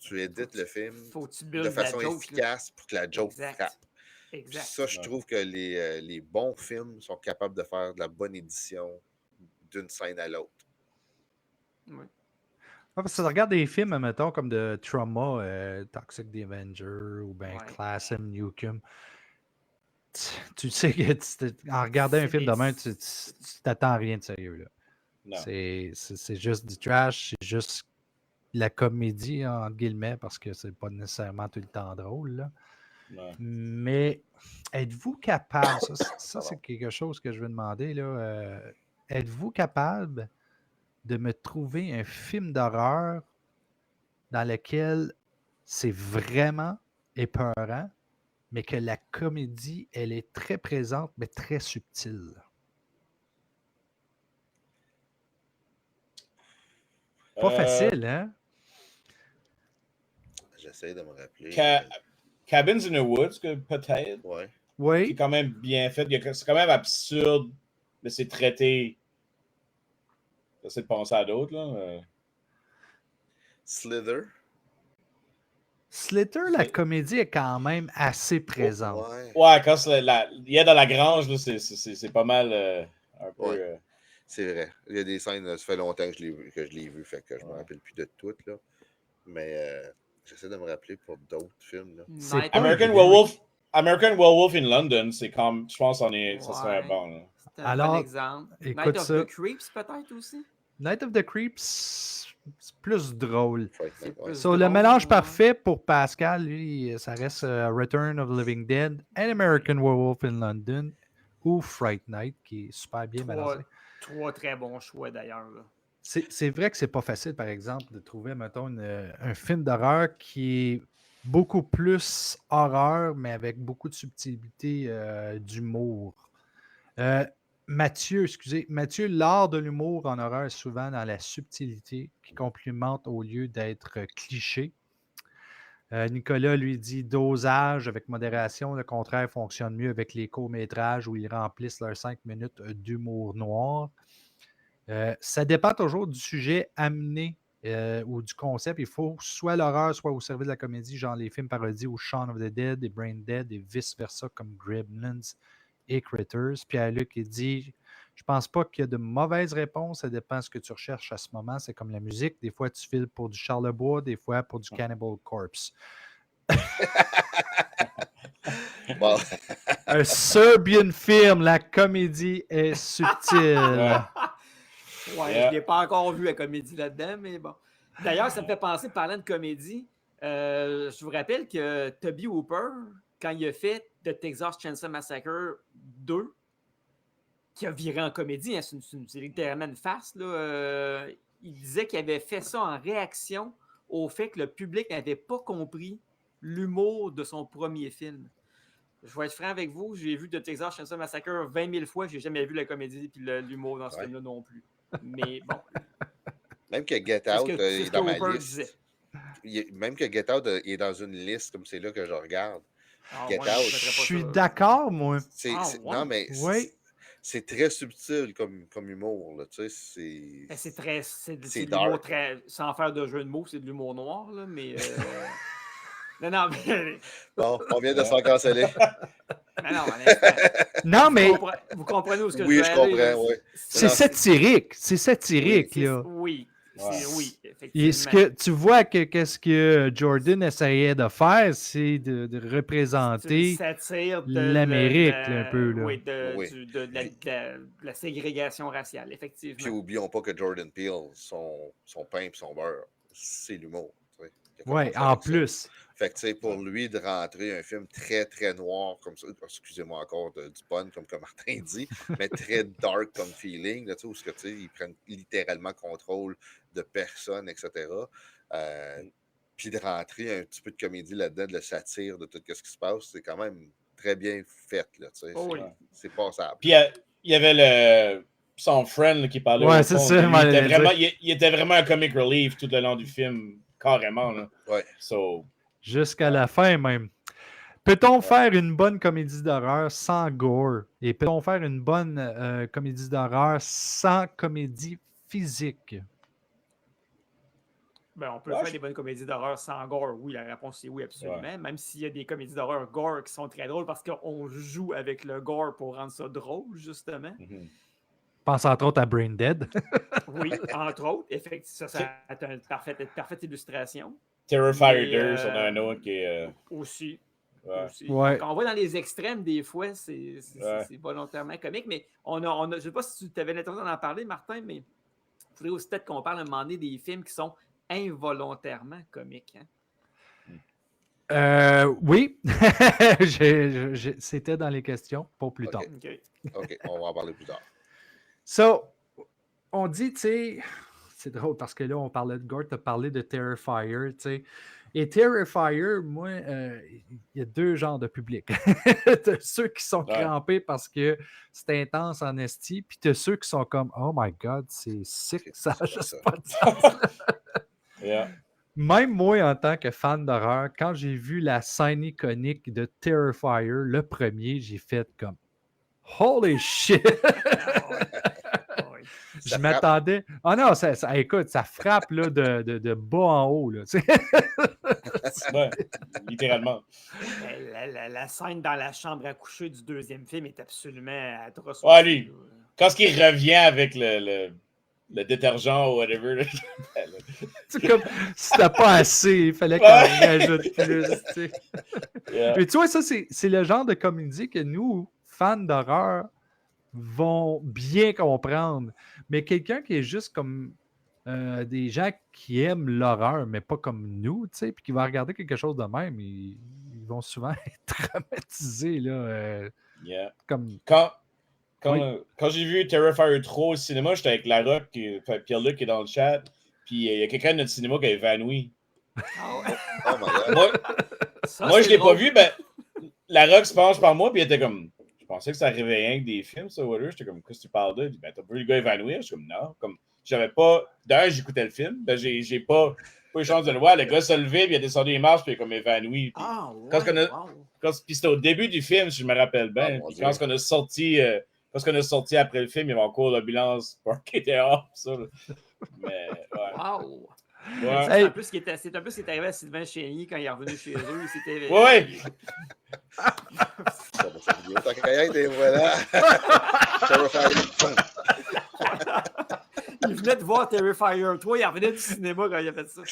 tu édites le film Faut que tu de builds façon la joke, efficace pour que la joke Exact. frappe. Puis Exact. ça, je trouve que les bons films sont capables de faire de la bonne édition d'une scène à l'autre. Oui. Ouais, parce que tu regardes des films, mettons, comme de Trauma, Toxic The Avenger ou bien Ouais. Class M. Newcomb. Tu sais que en regardant un C'est film des- de même, tu t'attends à rien de sérieux. Là. Non. C'est juste du trash, c'est juste la comédie, entre guillemets, parce que c'est pas nécessairement tout le temps drôle. Là. Non. Mais êtes-vous capable, ça c'est quelque chose que je veux demander, là, êtes-vous capable de me trouver un film d'horreur dans lequel c'est vraiment épeurant, mais que la comédie, elle est très présente, mais très subtile? Pas facile, hein? J'essaie de me rappeler. Cabins in the Woods, peut-être. Ouais. Qui est Oui. quand même bien fait. C'est quand même absurde, mais c'est traité. J'essaie de penser à d'autres. Là. Slither. Slither, la comédie est quand même assez présente. Ouais. Ouais, quand il est dans la grange, là, c'est pas mal un peu. Ouais. C'est vrai. Il y a des scènes, ça fait longtemps que je l'ai vu, fait que je me rappelle plus de tout. Là. Mais j'essaie de me rappeler pour d'autres films. Là. C'est pas American évident. Werewolf in London, c'est comme. Je pense que ça serait Ouais. bon. Là. C'est un Alors, bon exemple. écoute Night of ça. the Creeps, peut-être aussi. Night of the Creeps, c'est plus drôle. Fright Night, C'est ouais. plus So, le drôle, mélange ouais. parfait pour Pascal, lui, ça reste Return of the Living Dead, and American Werewolf in London, ou Fright Night, qui est super bien balancé. Trois très bons choix, d'ailleurs. Là. C'est vrai que c'est pas facile, par exemple, de trouver, mettons, un film d'horreur qui est beaucoup plus horreur, mais avec beaucoup de subtilité d'humour. Mathieu, l'art de l'humour en horreur est souvent dans la subtilité qui complimente au lieu d'être cliché. Nicolas lui dit dosage avec modération. Le contraire fonctionne mieux avec les courts-métrages où ils remplissent leurs 5 minutes d'humour noir. Ça dépend toujours du sujet amené ou du concept. Il faut soit l'horreur, soit au service de la comédie, genre les films parodies ou Shaun of the Dead et Brain Dead et vice-versa comme Gremlins et Critters. Pierre-Luc, il dit je pense pas qu'il y a de mauvaises réponses. Ça dépend de ce que tu recherches à ce moment. C'est comme la musique. Des fois, tu files pour du Charlebois, des fois pour du Cannibal Corpse. Bon. Un Serbian film, la comédie est subtile. Ouais, Yeah. je l'ai pas encore vu la comédie là-dedans, mais bon. D'ailleurs, ça me fait penser, parlant de comédie, je vous rappelle que Toby Hooper, quand il a fait The Texas Chainsaw Massacre 2, qui a viré en comédie, hein, c'est littéralement une farce, là, il disait qu'il avait fait ça en réaction au fait que le public n'avait pas compris l'humour de son premier film. Je vais être franc avec vous, j'ai vu The Texas Chainsaw Massacre 20 000 fois, j'ai jamais vu la comédie et l'humour dans ce film-là non plus. Mais bon. Même que Get C'est ce Out que- il c'est est ce dans que ma Hooper liste. disait. Même que Get Out il est dans une liste, comme c'est là que je regarde. Ah, Get ouais, Out. je mettrais pas Je suis ça. d'accord, moi. Ah, ouais. Non, mais Oui. c'est très subtil comme humour. Là, tu sais, Ben, c'est très. C'est C'est de l'humour dark. très. Sans faire de jeu de mots, c'est de l'humour noir, là, mais. Non, mais. Bon, on vient de se faire canceller. Mais non, un instant. Non, mais Vous comprenez où ce que Oui, je veux je aller, comprends, là? oui. c'est Non, satirique. C'est satirique, c'est- là. Oui. Oui, Et effectivement. ce que tu vois qu'est-ce que Jordan essayait de faire, c'est de C'est une représenter satire de l'Amérique, là, un peu. Là. oui, Oui. de la ségrégation raciale, Puis effectivement. oublions pas que Jordan Peele, son pain et son beurre, c'est l'humour. Tu sais. Il a Oui, commencé en avec ça. plus. Fait que, tu sais, pour lui, de rentrer un film très, très noir, comme ça, excusez-moi encore du pun, comme Martin dit, mais très dark comme feeling, là, tu sais, où tu sais, ils prennent littéralement contrôle de personnes, etc. Puis de rentrer un petit peu de comédie là-dedans, de la satire, de tout ce qui se passe, c'est quand même très bien fait, là, tu sais, Oh oui. c'est passable. Puis il y avait son friend là, qui parlait Ouais, au c'est fond. ça, Lui, je m'allais dire. il était vraiment un comic relief tout le long du film, carrément. Là. Ouais. So, Jusqu'à la fin, même. Peut-on faire une bonne comédie d'horreur sans gore? Et peut-on faire une bonne comédie d'horreur sans comédie physique? Ben, on peut Ouais, faire des bonnes comédies d'horreur sans gore. Oui, la réponse c'est oui, absolument. Ouais. Même s'il y a des comédies d'horreur gore qui sont très drôles parce qu'on joue avec le gore pour rendre ça drôle, justement. mhm. Pense entre autres à Brain Dead. Oui, entre autres. Effectivement, ça a une parfaite illustration. Terrifier Mais, 2, on a un autre qui est. Aussi. Ouais. Aussi. Ouais. Quand on va dans les extrêmes, des fois, c'est Ouais. volontairement comique. Mais je ne sais pas si tu avais l'intention d'en parler, Martin, mais il faudrait aussi peut-être qu'on parle à un moment donné des films qui sont involontairement comiques. Hein? Oui. C'était dans les questions pour plus tard. OK, on va en parler plus tard. So, on dit, tu sais, c'est drôle parce que là, on parlait de gore, tu as parlé de Terrifier, tu sais. Et Terrifier, moi, il y a deux genres de public. Tu as ceux qui sont crampés parce que c'est intense en esti, puis tu as ceux qui sont comme, oh my God, c'est sick, ça n'a juste pas de sens. Yeah. Même moi, en tant que fan d'horreur, quand j'ai vu la scène iconique de Terrifier, le premier, j'ai fait comme holy shit! Je m'attendais. Ah non, écoute, ça frappe là, de bas en haut. Là, Ouais, littéralement. La scène dans la chambre à coucher du deuxième film est absolument atroce. Ouais, lui, quand il revient avec le détergent ou whatever. C'est comme, c'était pas assez, il fallait qu'on rajoute plus. Tu sais. Yeah. Mais tu vois, ça, c'est le genre de comédie que nous, fans d'horreur, vont bien comprendre. Mais quelqu'un qui est juste comme des gens qui aiment l'horreur, mais pas comme nous, tu sais, puis qui va regarder quelque chose de même, ils vont souvent être traumatisés, là. Yeah. Comme... Quand j'ai vu Terrifier 3 au cinéma, j'étais avec La Rock, Pierre-Luc qui est dans le chat, puis il y a quelqu'un de notre cinéma qui a évanoui. Oh my God. Moi je l'ai pas vu, ben, La Rock se penche par moi, puis il était comme, je pensais que ça arrivait rien que des films, ça, whatever. J'étais comme, qu'est-ce que tu parles de? Il dit, ben, t'as pas vu le gars évanouir? Je suis comme, non. Comme, j'avais pas, d'un, j'écoutais le film, ben, j'ai pas eu chance de le voir. Le gars s'est levé, puis il a descendu les marches, puis il est comme évanoui. Puis, puis c'était au début du film, si je me rappelle bien. Puis quand on a sorti. Parce qu'on est sorti après le film, il y avait encore l'ambulance qui était hors, ça. Mais, ouais. Wow! Ouais. C'est un peu ce qui est arrivé à Sylvain Chénier quand il est revenu chez eux. C'était... Ouais! Tant qu'à y être, et voilà! Il venait de voir Terrifier 3, il revenait du cinéma quand il a fait ça.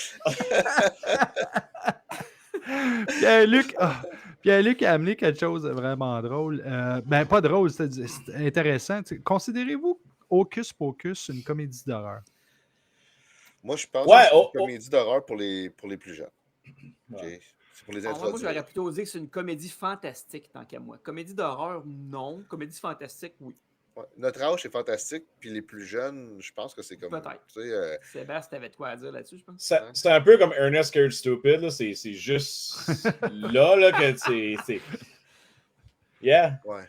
Pierre-Luc a amené quelque chose de vraiment drôle. Ben, pas drôle, c'est intéressant. Considérez-vous Hocus Pocus une comédie d'horreur? Moi, je pense que c'est une comédie d'horreur pour les plus jeunes. Okay. C'est pour les introduire. Moi, j'aurais plutôt dit que c'est une comédie fantastique, tant qu'à moi. Comédie d'horreur, non. Comédie fantastique, oui. Ouais. Notre âge, c'est fantastique, puis les plus jeunes, je pense que c'est comme... Peut-être. Sébastien, t'avais de quoi à dire là-dessus, je pense? C'est un peu comme Ernest Scared Stupid, là. C'est juste là que c'est... Yeah. Ouais.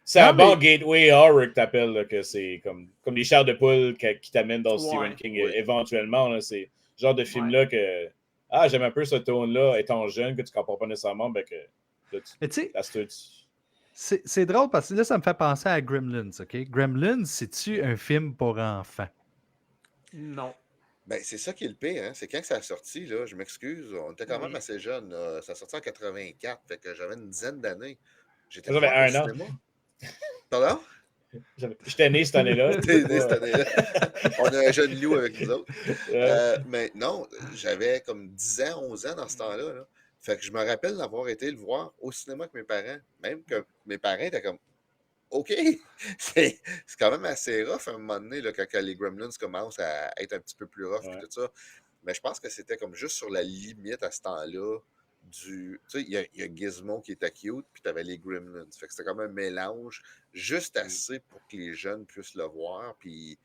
C'est un bon gateway horror que t'appelles, là, que c'est comme les chars de poule qui t'amènent dans Stephen King éventuellement. Là, c'est le genre de film-là que... Ah, j'aime un peu ce tone-là, étant jeune, que tu comprends pas nécessairement, ben que... Là, c'est drôle parce que là, ça me fait penser à Gremlins, OK? Gremlins, c'est-tu un film pour enfants? Non. Ben, c'est ça qui est le pire, hein? C'est quand que ça a sorti, là, je m'excuse, on était quand même assez jeunes. Ça a sorti en 84, fait que j'avais une dizaine d'années. J'avais 1 an. Pardon? J'étais né cette année-là. T'es né cette année-là. On a un jeune loup avec nous autres. Mais non, j'avais comme 10 ans, 11 ans dans ce temps-là. Là. Fait que je me rappelle d'avoir été le voir au cinéma avec mes parents. Même que mes parents étaient comme OK. C'est quand même assez rough à un moment donné là, quand les Gremlins commencent à être un petit peu plus rough et tout ça. Mais je pense que c'était comme juste sur la limite à ce temps-là. Tu sais, il y a Gizmo qui était cute, puis tu avais les Gremlins. Fait que c'était comme un mélange juste assez pour que les jeunes puissent le voir. Puis,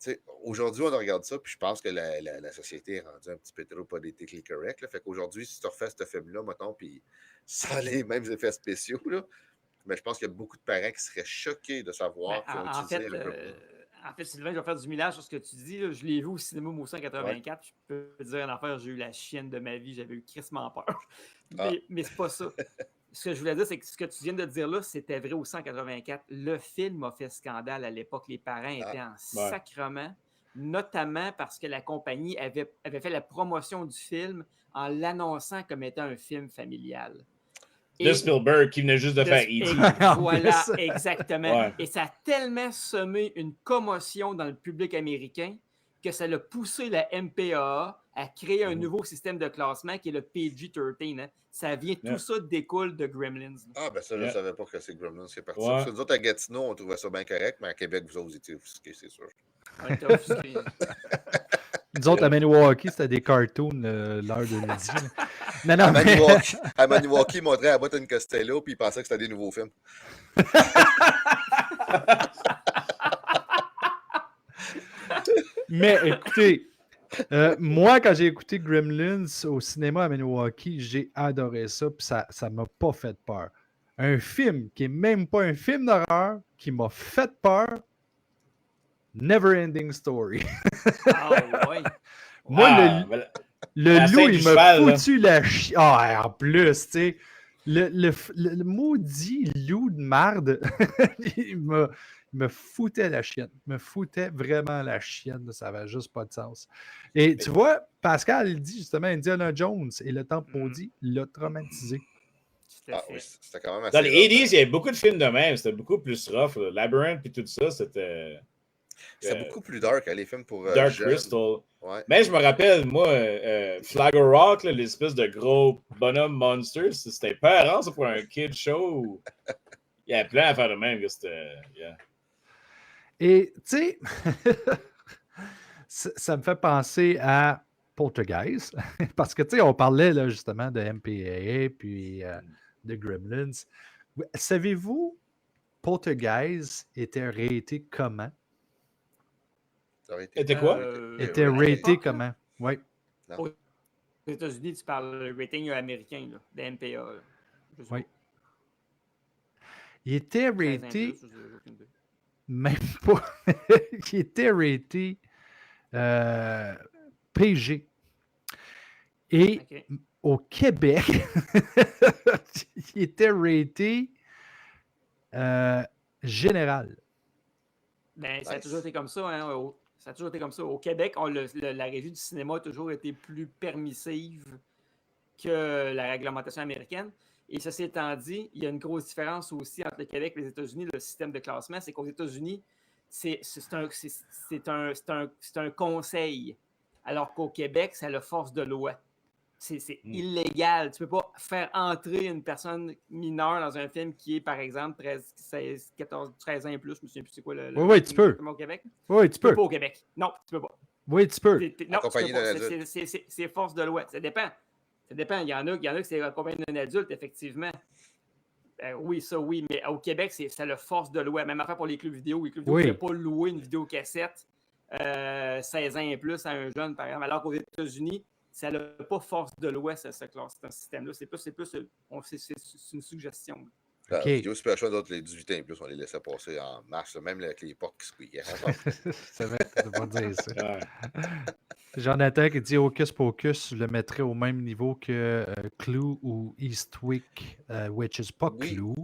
tu sais, aujourd'hui, on regarde ça, puis je pense que la société est rendue un petit peu trop politically correct. Là. Fait qu'aujourd'hui, si tu refais ce film-là, mettons, puis sans les mêmes effets spéciaux, là, mais je pense qu'il y a beaucoup de parents qui seraient choqués de savoir qu'ils ont utilisé un Gremlin. En fait, Sylvain, je vais faire du millage sur ce que tu dis. Là. Je l'ai vu au cinéma Moussin en 84. Je peux te dire une affaire, j'ai eu la chienne de ma vie. J'avais eu crissement peur. Mais c'est pas ça. Ce que je voulais dire, c'est que ce que tu viens de dire là, c'était vrai aussi en 84. Le film a fait scandale à l'époque. Les parents étaient en sacrement, notamment parce que la compagnie avait fait la promotion du film en l'annonçant comme étant un film familial. De Spielberg qui venait juste de faire E.T. Voilà, exactement. Et ça a tellement semé une commotion dans le public américain que ça a poussé la MPAA à créer un nouveau système de classement qui est le PG-13. Hein. Ça vient, tout ça découle de Gremlins. Ah, ben ça, je ne savais pas que c'est Gremlins qui est parti. Parce que nous autres, à Gatineau, on trouvait ça bien correct, mais à Québec, vous autres, vous étiez offusqués, c'est sûr. On était offusqués. Nous autres, à Maniwaki, c'était des cartoons l'heure de midi. Non, à Maniwaki, ils montraient à Abbott and Costello, puis ils pensaient que c'était des nouveaux films. Mais écoutez, moi, quand j'ai écouté Gremlins au cinéma à Maniwaki, j'ai adoré ça, puis ça ne m'a pas fait peur. Un film qui n'est même pas un film d'horreur, qui m'a fait peur, Neverending Story. Ah ouais. Moi, le loup, il m'a foutu la chienne. Ah, en plus, tu sais, le maudit loup de marde, il me foutait la chienne. Il me foutait vraiment la chienne. Ça n'avait juste pas de sens. Et tu vois, Pascal, il dit justement, Indiana Jones et le Temple maudit l'a traumatisé. Ah oui, c'était quand même assez. Dans les 80s, il y avait beaucoup de films de même. C'était beaucoup plus rough. Là. Labyrinth et tout ça, c'était. C'était beaucoup plus dark, hein, les films pour. Dark jeunes. Crystal. Ouais. Mais je me rappelle, moi, Flagger Rock, là, l'espèce de gros bonhomme monster, c'était peurant, ça, pour un kid show. Il y a plein d'affaires de même. C'était. Yeah. Et, tu sais, ça me fait penser à Poltergeist, parce que, tu sais, on parlait là, justement de MPAA, puis de Gremlins. Savez-vous, Poltergeist était raté comment? Était quoi? Était raté comment? Oui. Aux États-Unis, tu parles le rating américain, là, de MPAA. Oui. Il était raté... Même pas. Il était raté PG. Et au Québec, il était raté général. Ben, ça a toujours été comme ça. Hein, ça a toujours été comme ça. Au Québec, la régie du cinéma a toujours été plus permissive que la réglementation américaine. Et ceci étant dit, il y a une grosse différence aussi entre le Québec et les États-Unis. Le système de classement, c'est qu'aux États-Unis, c'est un conseil, alors qu'au Québec, c'est la force de loi. C'est illégal. Tu ne peux pas faire entrer une personne mineure dans un film qui est, par exemple, 13 ans et plus. Je me souviens plus c'est quoi le oui, tu peux. Au Québec. Oui, tu peux. Pas au Québec. Non, tu peux pas. Oui, tu peux. Non, tu peux pas. C'est force de loi. Ça dépend. Ça dépend. Il y en a qui c'est accompagné d'un adulte, effectivement. Oui, ça, oui. Mais au Québec, c'est la force de loi. Même affaire pour les clubs vidéo. Les clubs vidéo ne peuvent pas louer une vidéocassette 16 ans et plus à un jeune, par exemple. Alors qu'aux États-Unis, ça n'a pas force de loi, ce système-là. C'est une suggestion. Okay. Vidéo Super Show, d'autres, les 18 ans et plus, on les laissait passer en marche, même avec les portes qui squeakaient. C'est vrai, tu ne pas dire ça. Jonathan qui dit Hocus Pocus, je le mettrais au même niveau que Clue ou Eastwick, Witches, pas Clue.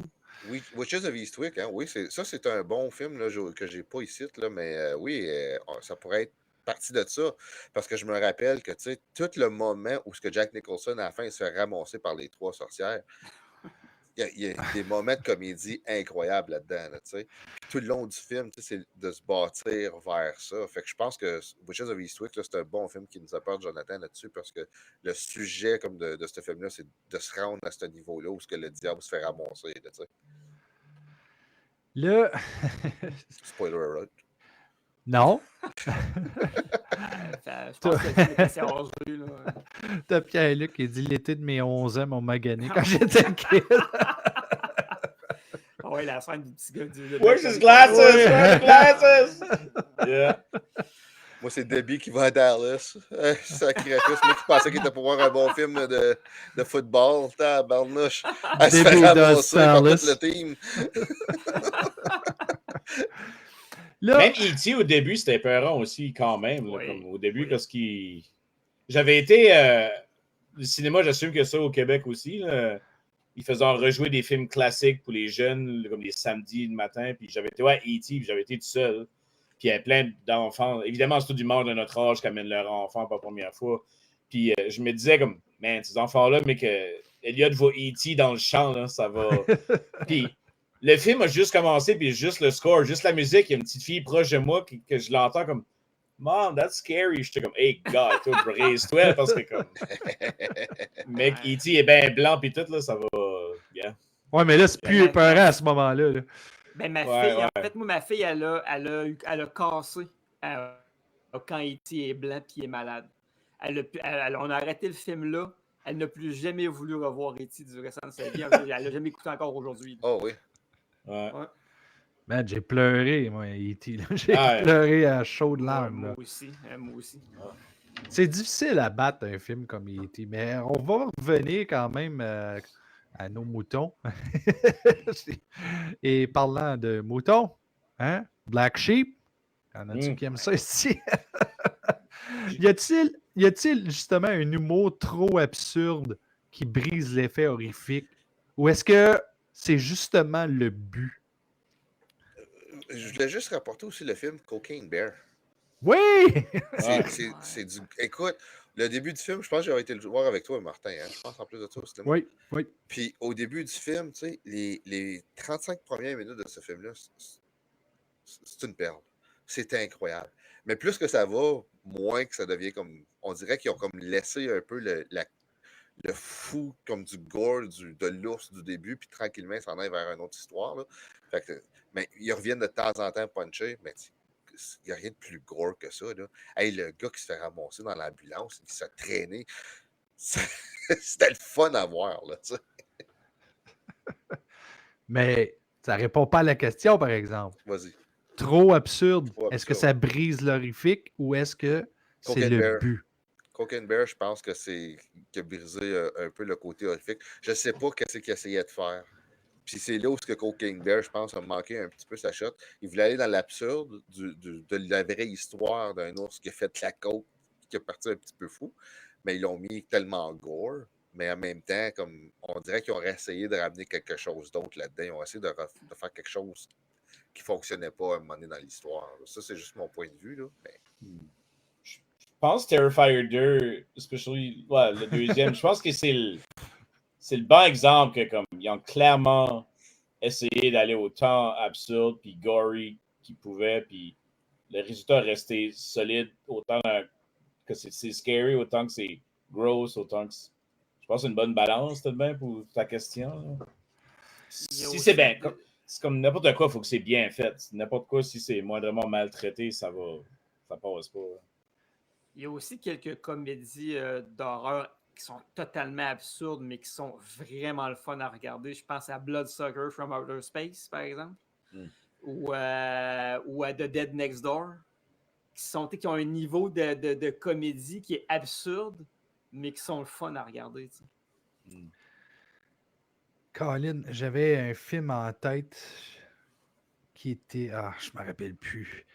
Oui, Witches of Eastwick, hein, oui, ça c'est un bon film là, que j'ai pas ici, là, mais oui, ça pourrait être partie de ça, parce que je me rappelle que tout le moment où ce que Jack Nicholson à la fin il se fait ramasser par les trois sorcières, il y a des moments de comédie incroyables là-dedans. Là, tu sais. Tout le long du film, tu sais, c'est de se bâtir vers ça. Fait que je pense que Witches of Eastwick, là, c'est un bon film qui nous apporte Jonathan là-dessus parce que le sujet comme de ce film-là, c'est de se rendre à ce niveau-là où ce que le diable se fait ramasser. Là, tu sais. Là, Spoiler alert. non. Je pense que c'est assez hors-jeu, là. T'as Pierre-Luc qui dit l'été de mes 11 ans m'ont magané quand j'étais kid. Ah ouais, la scène du petit gars du. Where's his glasses? Where's his glasses? Yeah. Moi, c'est Debbie qui va à Dallas. Sacrifice. Moi qui pensais qu'il était pour voir un bon film de football. Tabarnouche. Elle se fait Debbie ramasser par Dallas. tout le team. Là, Même E.T. au début, c'était épeurant aussi, quand même. Là, Oui, comme au début, oui. parce qu'il. J'avais été. Le cinéma, j'assume que ça au Québec aussi. Là. Ils faisaient rejouer des films classiques pour les jeunes, là, comme les samedis le matin. Puis j'avais été à E.T., puis j'avais été tout seul. Puis il y avait plein d'enfants. Évidemment, c'est tout du monde de notre âge qui amène leur enfant pour la première fois. Puis je me disais, comme, man, ces enfants-là, mais que Elliot voit E.T. dans le champ, là, ça va. Puis. Le film a juste commencé, puis juste le score, juste la musique. Il y a une petite fille proche de moi que je l'entends comme Mom, that's scary. J'étais comme Hey, God, toi, brise-toi, parce que comme. Mec, E.T. est bien blanc, puis tout, là, ça va bien. ouais, mais là, c'est plus épeurant à ce moment-là. Là. Ben, ma Ouais, fille, ouais. en fait, moi, ma fille, elle a cassé quand E.T. est blanc et est malade. On a arrêté le film là. Elle n'a plus jamais voulu revoir E.T. du restant de sa vie. Elle n'a jamais écouté encore aujourd'hui. Oh oui. Ouais. Ouais. Man, j'ai pleuré, moi, E.T. là. J'ai Ah, ouais. pleuré à chaudes Ouais, larmes. moi là. aussi. Moi aussi. C'est difficile à battre un film comme E.T., mais on va revenir quand même à nos moutons. Et parlant de moutons, hein? Black Sheep, y'en a-tu qui aiment ça ici? Y a-t-il justement un humour trop absurde qui brise l'effet horrifique? Ou est-ce que c'est justement le but? Je voulais juste rapporter aussi le film Cocaine Bear. Oui! C'est du. Écoute, le début du film, je pense que j'aurais été le voir avec toi, Martin. Hein? Je pense en plus de ça au cinéma. Oui, oui. Puis au début du film, tu sais, les 35 premières minutes de ce film-là, c'est une perle. C'est incroyable. Mais plus que ça va, moins que ça devient comme. On dirait qu'ils ont comme laissé un peu le fou comme du gore de l'ours du début, puis tranquillement, ils s'en aillent vers une autre histoire. Là. Fait que, mais ils reviennent de temps en temps puncher, mais il n'y a rien de plus gore que ça. Là. Hey, le gars qui se fait ramasser dans l'ambulance, qui se fait traîner, c'était le fun à voir. Là, tu sais. Mais ça répond pas à la question, par exemple. Vas-y. Trop absurde. Trop Est-ce que absurde. ça brise l'horrifique ou est-ce que c'est Cocaine le Bear. but? Cocaine Bear, je pense que c'est qui a brisé un peu le côté horrifique. Je ne sais pas qu'est-ce qu'il essayait de faire. Puis c'est là où ce que Cocaine Bear, je pense, a manqué un petit peu sa shot. Il voulait aller dans l'absurde de la vraie histoire d'un ours qui a fait de la côte, qui est parti un petit peu fou. Mais ils l'ont mis tellement gore. Mais en même temps, comme on dirait qu'ils ont essayé de ramener quelque chose d'autre là-dedans. Ils ont essayé de faire quelque chose qui ne fonctionnait pas à un moment donné dans l'histoire. Ça, c'est juste mon point de vue. Là. Mais... Je pense Terrifier 2, especially le deuxième, je pense que c'est le bon exemple que comme ils ont clairement essayé d'aller autant absurde puis gory qu'ils pouvaient, puis le résultat est resté solide autant que c'est scary, autant que c'est gross, autant que je pense que c'est une bonne balance tout de même pour ta question. Là. Si c'est bien, c'est comme n'importe quoi, il faut que c'est bien fait. N'importe quoi, si c'est moindrement maltraité, ça passe pas. Là. Il y a aussi quelques comédies d'horreur qui sont totalement absurdes, mais qui sont vraiment le fun à regarder. Je pense à Bloodsucker from Outer Space, par exemple, ou à The Dead Next Door, qui ont un niveau de comédie qui est absurde, mais qui sont le fun à regarder. Colin, j'avais un film en tête qui était... Ah, je me rappelle plus.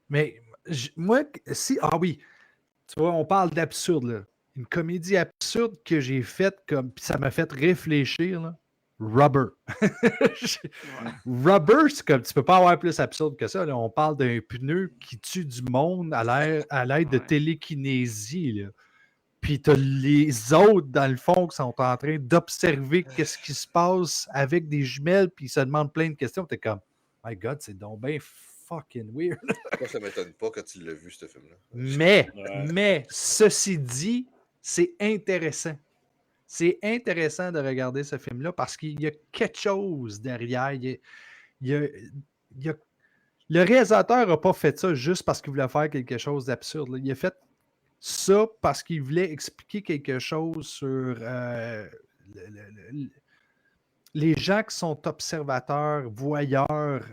Mais moi, si... Ah oui, tu vois, on parle d'absurde, là. Une comédie absurde que j'ai faite, comme puis ça m'a fait réfléchir, là. Rubber. Rubber, c'est comme, tu peux pas avoir plus absurde que ça. Là. On parle d'un pneu qui tue du monde à l'aide de télékinésie. Là. Puis t'as les autres, dans le fond, qui sont en train d'observer qu'est-ce qui se passe avec des jumelles, puis ils se demandent plein de questions. T'es comme, my God, c'est donc bien fucking weird. Moi, ça m'étonne pas quand tu l'as vu, ce film-là. Mais, ceci dit, c'est intéressant. C'est intéressant de regarder ce film-là parce qu'il y a quelque chose derrière. Le réalisateur n'a pas fait ça juste parce qu'il voulait faire quelque chose d'absurde. Il a fait ça parce qu'il voulait expliquer quelque chose sur les gens qui sont observateurs, voyeurs.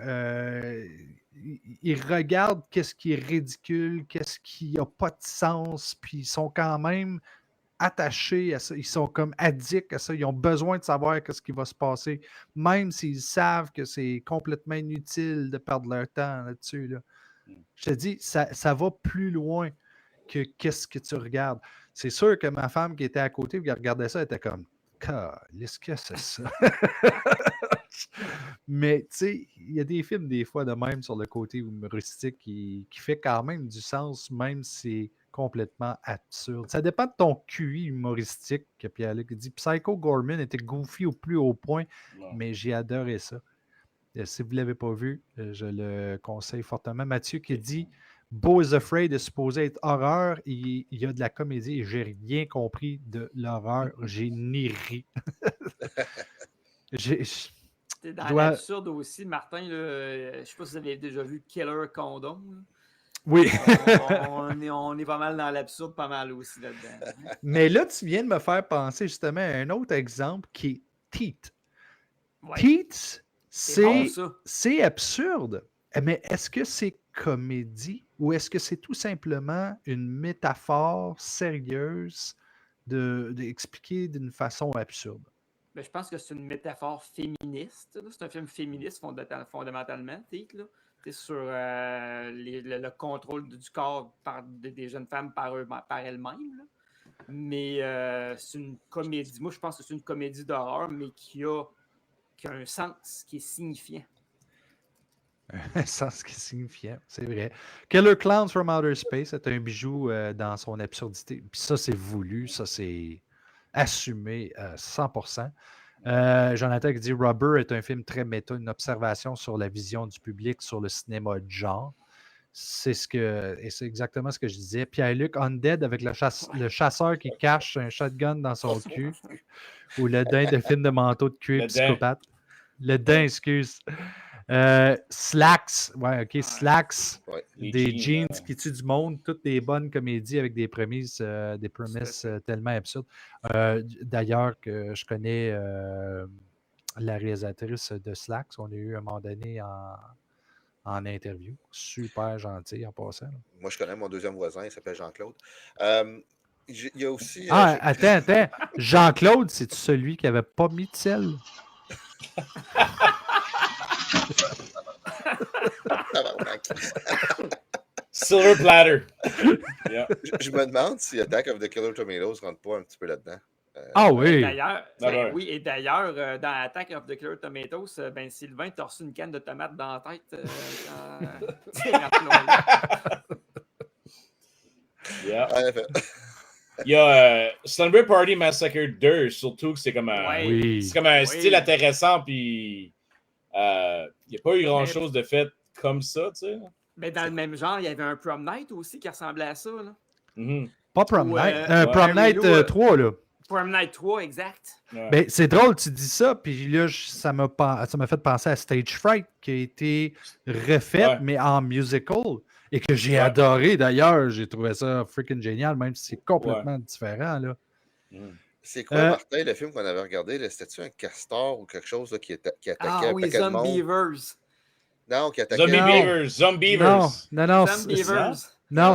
Ils regardent qu'est-ce qui est ridicule, qu'est-ce qui n'a pas de sens, puis ils sont quand même attachés à ça. Ils sont comme addicts à ça. Ils ont besoin de savoir ce qui va se passer, même s'ils savent que c'est complètement inutile de perdre leur temps là-dessus. Là. Je te dis, ça va plus loin que qu'est-ce que tu regardes. C'est sûr que ma femme qui était à côté, qui regardait ça, était comme qu'est-ce que c'est ça? Mais tu sais, il y a des films des fois de même sur le côté humoristique qui fait quand même du sens, même si c'est complètement absurde. Ça dépend de ton QI humoristique, que Pierre-Luc dit. Psycho Gorman était goofy au plus haut point, mais j'ai adoré ça. Si vous ne l'avez pas vu, je le conseille fortement. Mathieu qui dit Beau is Afraid est supposé être horreur. Il y a de la comédie et j'ai rien compris de l'horreur. J'ai ni ri. C'est dans l'absurde aussi, Martin. Je ne sais pas si vous avez déjà vu Killer Condom. Oui. on est pas mal dans l'absurde, pas mal aussi là-dedans. Mais là, tu viens de me faire penser justement à un autre exemple qui est Teeth. Ouais. Teeth, C'est absurde. Mais est-ce que c'est comédie ou est-ce que c'est tout simplement une métaphore sérieuse d'expliquer d'une façon absurde? Ben, je pense que c'est une métaphore féministe. C'est un film féministe fondamentalement, Teeth, là. Sur le contrôle du corps par des jeunes femmes par elles-mêmes. Là. Mais c'est une comédie. Moi, je pense que c'est une comédie d'horreur, mais qui a un sens qui est signifiant. Un sens qui est signifiant, c'est vrai. Killer Clowns from Outer Space est un bijou dans son absurdité. Puis ça, c'est voulu, ça, c'est assumé 100%. Jonathan qui dit Rubber est un film très méta, une observation sur la vision du public sur le cinéma de genre. C'est exactement ce que je disais. Pierre-Luc, Undead avec le chasseur qui cache un shotgun dans son cul. Ou le daim de film de manteau de cuir psychopathe. Le daim, excuse. Slacks, ouais, ok, Slacks, ouais, des jeans qui tuent du monde, toutes des bonnes comédies avec des prémices tellement absurdes. D'ailleurs, que je connais la réalisatrice de Slacks, on a eu un moment donné en interview. Super gentil en passant. Là. Moi, je connais mon deuxième voisin, il s'appelle Jean-Claude. Il y a aussi. Attends. Jean-Claude, c'est-tu celui qui n'avait pas mis de sel? Silver platter. Yeah. Je me demande si Attack of the Killer Tomatoes rentre pas un petit peu là-dedans. Oui. Et d'ailleurs, dans Attack of the Killer Tomatoes, Sylvain, t'as reçu une canne de tomates dans la tête. Yeah. Il y a Slumber Party Massacre 2, surtout que c'est comme un style intéressant, puis il n'y a pas eu grand-chose de fait comme ça, tu sais. Mais dans le même genre, il y avait un Prom Night aussi qui ressemblait à ça. Là. Mm-hmm. Pas Prom Night. Prom Night 3, là. Prom Night 3, exact. Ouais. Ben, c'est drôle, tu dis ça, puis là, ça m'a fait penser à Stage Fright, qui a été refait, mais en musical, et que j'ai adoré d'ailleurs. J'ai trouvé ça freaking génial, même si c'est complètement différent. Là. C'est quoi, Martin, le film qu'on avait regardé? C'était-tu un castor ou quelque chose là, qui attaquait un paquet de monde? Zombievers. Non, qui attaquait... Zombievers. Non,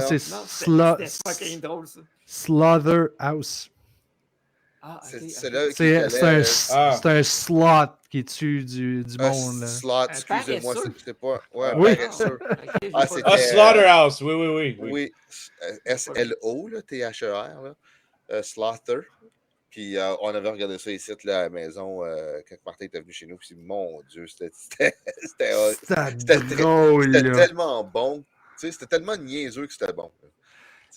c'est C'était fucking drôle, ça. Slaughterhouse. C'est un slot qui tue du monde. Slot, excusez-moi, c'était pas... Ouais, oui. Slaughterhouse, oui. Oui, S-L-O, T-H-E-R, Slaughter. Puis on avait regardé ça ici là, à la maison quand Martin était venu chez nous. Puis mon Dieu, c'était drôle. C'était tellement bon. Tu sais, c'était tellement niaiseux que c'était bon.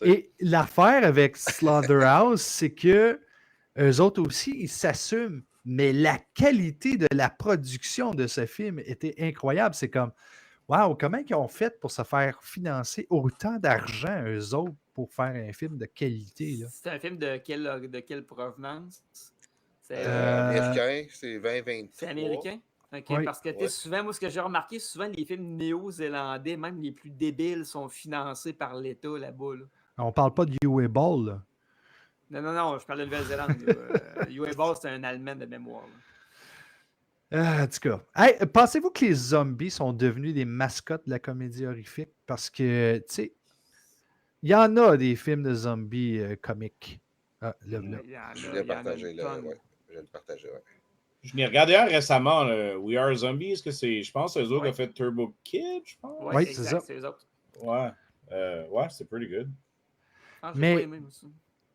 Et l'affaire avec Slaughterhouse, c'est que eux autres aussi, ils s'assument. Mais la qualité de la production de ce film était incroyable. C'est comme, wow, comment ils ont fait pour se faire financer autant d'argent, eux autres, pour faire un film de qualité, là? C'est un film de quelle provenance? C'est Américain, c'est c'est 2023. américain? OK, Oui. parce que tu sais, Ouais. souvent, moi, ce que j'ai remarqué, souvent, les films néo-zélandais, même les plus débiles, sont financés par l'État là-bas. Là. On parle pas de UA Ball, là. Non, je parle de Nouvelle-Zélande. UA Ball, c'est un Allemand de mémoire. En tout cas, hey, pensez-vous que les zombies sont devenus des mascottes de la comédie horrifique? Parce que, tu sais, il y en a des films de zombies comiques. Ah, là. Il y en a, Je il l'ai y en a partagé, une là. tonne. Ouais. Je l'ai partagé, ouais. Je n'ai regardé un récemment, We Are Zombies. Est-ce que c'est. Je pense que c'est eux autres qui Ouais. ont fait Turbo Kid, je pense. Ouais, Oui, c'est exact, ça. c'est eux autres. Ouais. Ouais, c'est pretty good. Ah, j'ai Mais- pas aimé, moi, ça.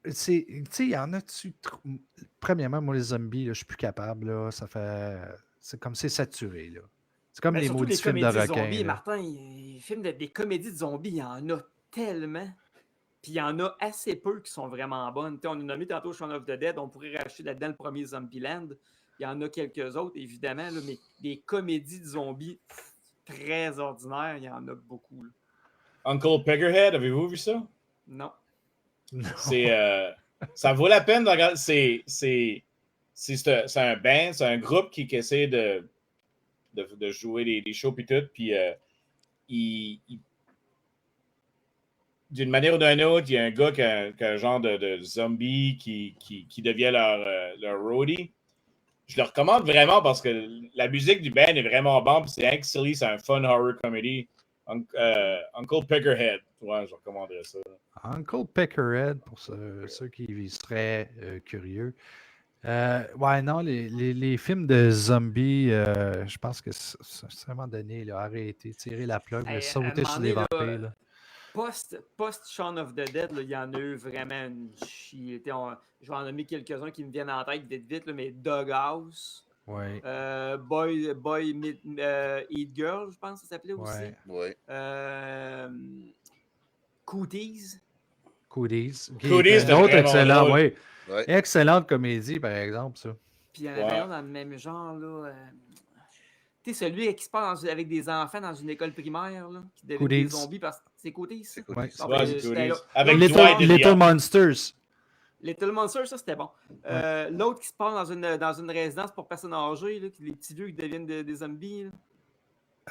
Tu sais, il y en a-tu. Premièrement, moi, les zombies, là, je suis plus capable. Là, ça fait. C'est comme c'est saturé. Là. C'est comme Ben, les surtout maudits les films de comédies requins. zombies, là. Martin, les films des comédies de zombies, il y en a tellement. Puis il y en a assez peu qui sont vraiment bonnes. T'sais, on a nommé tantôt Shaun of the Dead, on pourrait racheter là-dedans le premier Zombieland. Il y en a quelques autres, évidemment, là, mais des comédies de zombies très ordinaires, il y en a beaucoup. Là. Uncle Peckerhead, avez-vous vu ça? Non. Non. Ça vaut la peine de regarder. C'est un band, c'est un groupe qui essaie de jouer des shows puis tout. Puis d'une manière ou d'une autre, il y a un gars qui a un genre de zombie qui devient leur roadie. Je le recommande vraiment parce que la musique du band est vraiment bonne. C'est Hank Silly, c'est un fun horror comedy. Uncle Peckerhead. Ouais, je recommanderais ça. Uncle Peckerhead, pour ceux qui seraient curieux. Ouais, non, les films de zombies, je pense que c'est à un moment donné, là, arrêter, tirer la plug, Hey, sauter à un sur moment les donné, là, vampires. Là. Post Shaun of the Dead, là, il y en a eu vraiment une chier. Je vais en nommer quelques-uns qui me viennent en tête vite, là, mais Doghouse, Ouais, Boy Eat Girl, je pense que ça s'appelait aussi. ouais. Ouais. Cooties. Cooties. Cooties, Une c'était autre vraiment excellent, drôle. oui. Ouais. Excellente comédie, par exemple, ça. Puis il y en avait un dans le même genre. Là, tu sais, celui qui se passe avec des enfants dans une école primaire, là, qui deviennent des Cooties. zombies parce que c'est Cooties. Ça? C'est cool. Ouais. Bon, Ouais, ben, c'est c'était Cooties. là. Avec L'autre, Dwight qui se Little passe- Monsters. Little Monsters, ça c'était bon. L'autre qui se passe dans une résidence pour personnes âgées, là, les petits vieux qui deviennent des zombies. Là.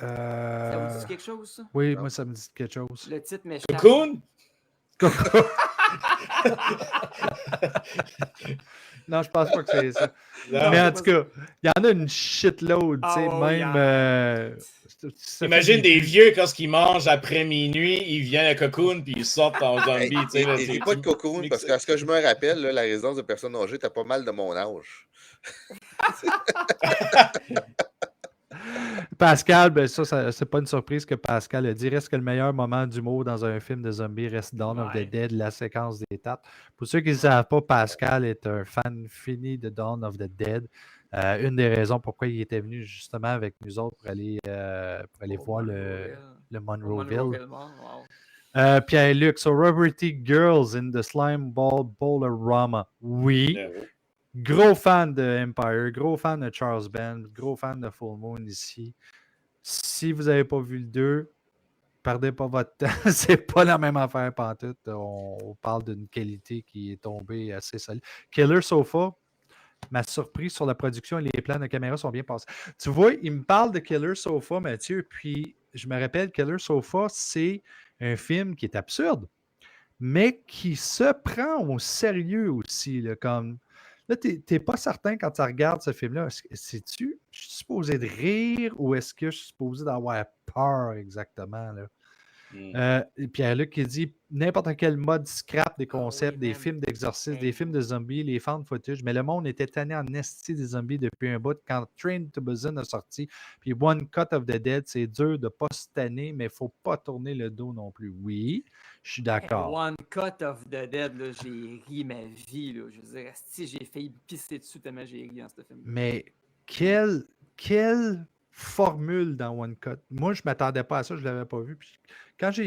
Ça vous dit quelque chose, ça? Oui, Non. moi, ça me dit quelque chose. Le titre m'échappe. Cocoon? Non, je pense pas que c'est ça. Non. Mais en tout cas, il y en a une shitload, tu sais, Ah, oui, même... ça Imagine fait des vieux quand ils mangent après minuit, ils viennent à Cocoon puis ils sortent en Hey, zombie. Tu sais, là, et dis pas de cocoon, parce qu'à ce que je me rappelle, là, la résidence de personnes âgées, t'as pas mal de mon âge. Pascal, ben ça c'est pas une surprise que Pascal a dit. Reste que le meilleur moment d'humour dans un film de zombies reste Dawn of Ouais. the Dead, la séquence des tates. Pour ceux qui ne savent pas, Pascal est un fan fini de Dawn of the Dead. Une des raisons pourquoi il était venu justement avec nous autres pour aller voir le Monroeville. Wow. Pierre-Luc, so Roberty Girls in the Slime Ball Bowlerama. Oui. Gros fan de Empire, gros fan de Charles Band, gros fan de Full Moon ici. Si vous n'avez pas vu le 2, perdez pas votre temps. C'est pas la même affaire pantoute. On parle d'une qualité qui est tombée assez solide. Killer Sofa, ma surprise sur la production et les plans de caméra sont bien passés. Tu vois, il me parle de Killer Sofa, Mathieu, puis je me rappelle, Killer Sofa, c'est un film qui est absurde, mais qui se prend au sérieux aussi, là, comme... Là, tu n'es pas certain quand tu regardes ce film-là. Je suis supposé de rire ou est-ce que je suis supposé d'avoir peur exactement? Là? Pierre-Luc qui dit n'importe quel mode scrap des concepts, des films d'exorcisme, des films de zombies, les found footage, mais le monde était tanné en esti des zombies depuis un bout. Quand Train to Busan a sorti, puis One Cut of the Dead, c'est dur de ne pas se tanner, mais il ne faut pas tourner le dos non plus. Oui, je suis d'accord. One Cut of the Dead, là, j'ai ri ma vie. Là. Je veux dire, si j'ai failli pisser dessus tellement j'ai ri dans ce film. Mais quelle formule dans One Cut. Moi, je ne m'attendais pas à ça, je ne l'avais pas vu. Puis quand j'ai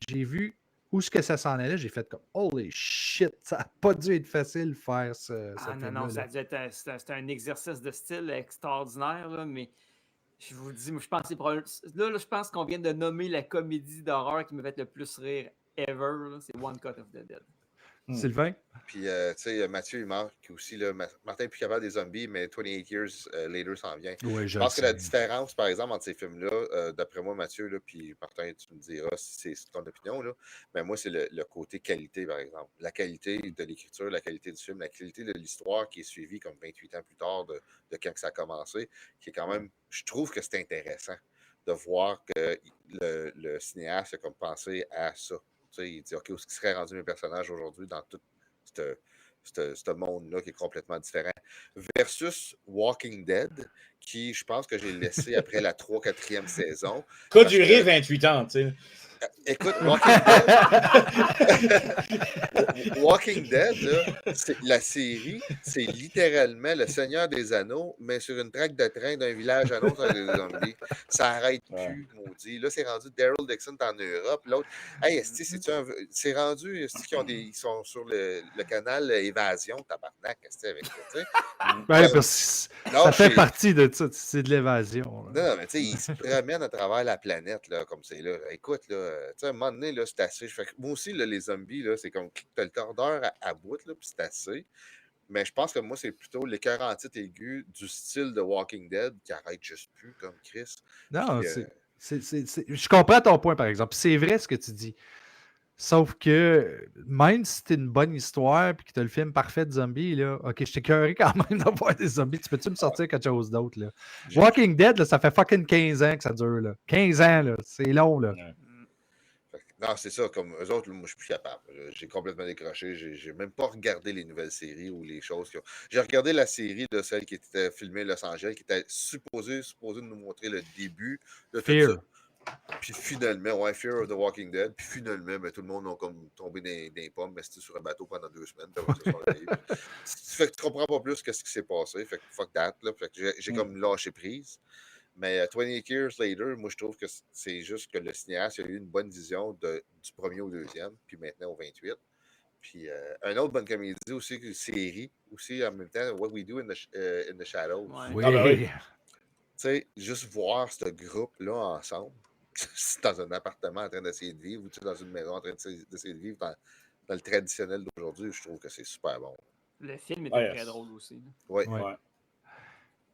vu où est-ce que ça s'en allait, j'ai fait comme holy shit, ça n'a pas dû être facile de faire ce film-là. Ça a dû être c'était un exercice de style extraordinaire, là, mais je vous dis, moi, je pense que là, je pense qu'on vient de nommer la comédie d'horreur qui me fait le plus rire ever, là, c'est One Cut of the Dead. Sylvain? Puis, tu sais, Mathieu, il marque aussi, là, Martin est plus capable des zombies, mais 28 Years Later s'en vient. Oui, Je pense que la différence, par exemple, entre ces films-là, d'après moi, Mathieu, là, puis Martin, tu me diras si c'est ton opinion, là, mais moi, c'est le côté qualité, par exemple. La qualité de l'écriture, la qualité du film, la qualité de l'histoire qui est suivie comme 28 ans plus tard de quand ça a commencé, qui est quand même, je trouve que c'est intéressant de voir que le cinéaste a comme pensé à ça. Tu sais, il dit, OK, où est-ce qu'ils seraient rendus mes personnages aujourd'hui dans tout ce monde-là qui est complètement différent. Versus Walking Dead, qui, je pense que j'ai laissé après la 3-4e saison. Qu'a duré 28 ans, tu sais. Écoute, Walking Dead, là, la série, c'est littéralement le Seigneur des Anneaux, mais sur une traque de train d'un village à l'autre avec des zombies. Ça arrête plus, maudit. Là, c'est rendu Daryl Dixon en Europe. L'autre, hey, c'est rendu, ils sont sur le canal Évasion, tabarnak, avec ça, tu sais. Ouais, parce que ça fait partie de ça, c'est de l'évasion. Non, mais tu sais, ils se promènent à travers la planète, là, comme c'est là. Écoute, là, tu sais, à un moment donné, là, c'est assez. Moi aussi, là, les zombies, là, c'est comme, t'as le tordeur à bout, là, puis c'est assez. Mais je pense que moi, c'est plutôt l'écœur en titre aigu du style de Walking Dead qui arrête juste plus, comme Chris. Non, je comprends ton point, par exemple. C'est vrai ce que tu dis. Sauf que même si c'est une bonne histoire et que tu as le film parfait de zombies, là, ok, je t'ai cœuré quand même d'avoir des zombies. Tu peux-tu me sortir quelque chose d'autre? Là? Walking Dead, là, ça fait fucking 15 ans que ça dure. Là. 15 ans, là, c'est long. Là. Non, c'est ça. Comme eux autres, moi, je suis plus capable. J'ai complètement décroché. J'ai même pas regardé les nouvelles séries ou les choses. J'ai regardé la série de celle qui était filmée à Los Angeles, qui était supposée nous montrer le début de tout ça. Puis finalement, Fear of the Walking Dead. Puis finalement, tout le monde a comme tombé dans les pommes, mais c'était sur un bateau pendant 2 semaines. Fait que tu comprends pas plus ce qui s'est passé. Fait que fuck that. Là. Fait que j'ai comme lâché prise. Mais 28 Years Later, moi, je trouve que c'est juste que le cinéaste a eu une bonne vision du premier au deuxième, puis maintenant au 28. Puis une autre bonne comédie aussi, une série aussi en même temps, What We Do in the Shadows. Ouais. Oui. Tu sais, juste voir ce groupe-là ensemble, dans un appartement en train d'essayer de vivre, ou dans une maison en train d'essayer de vivre dans le traditionnel d'aujourd'hui, je trouve que c'est super bon. Le film était très drôle aussi. Oui.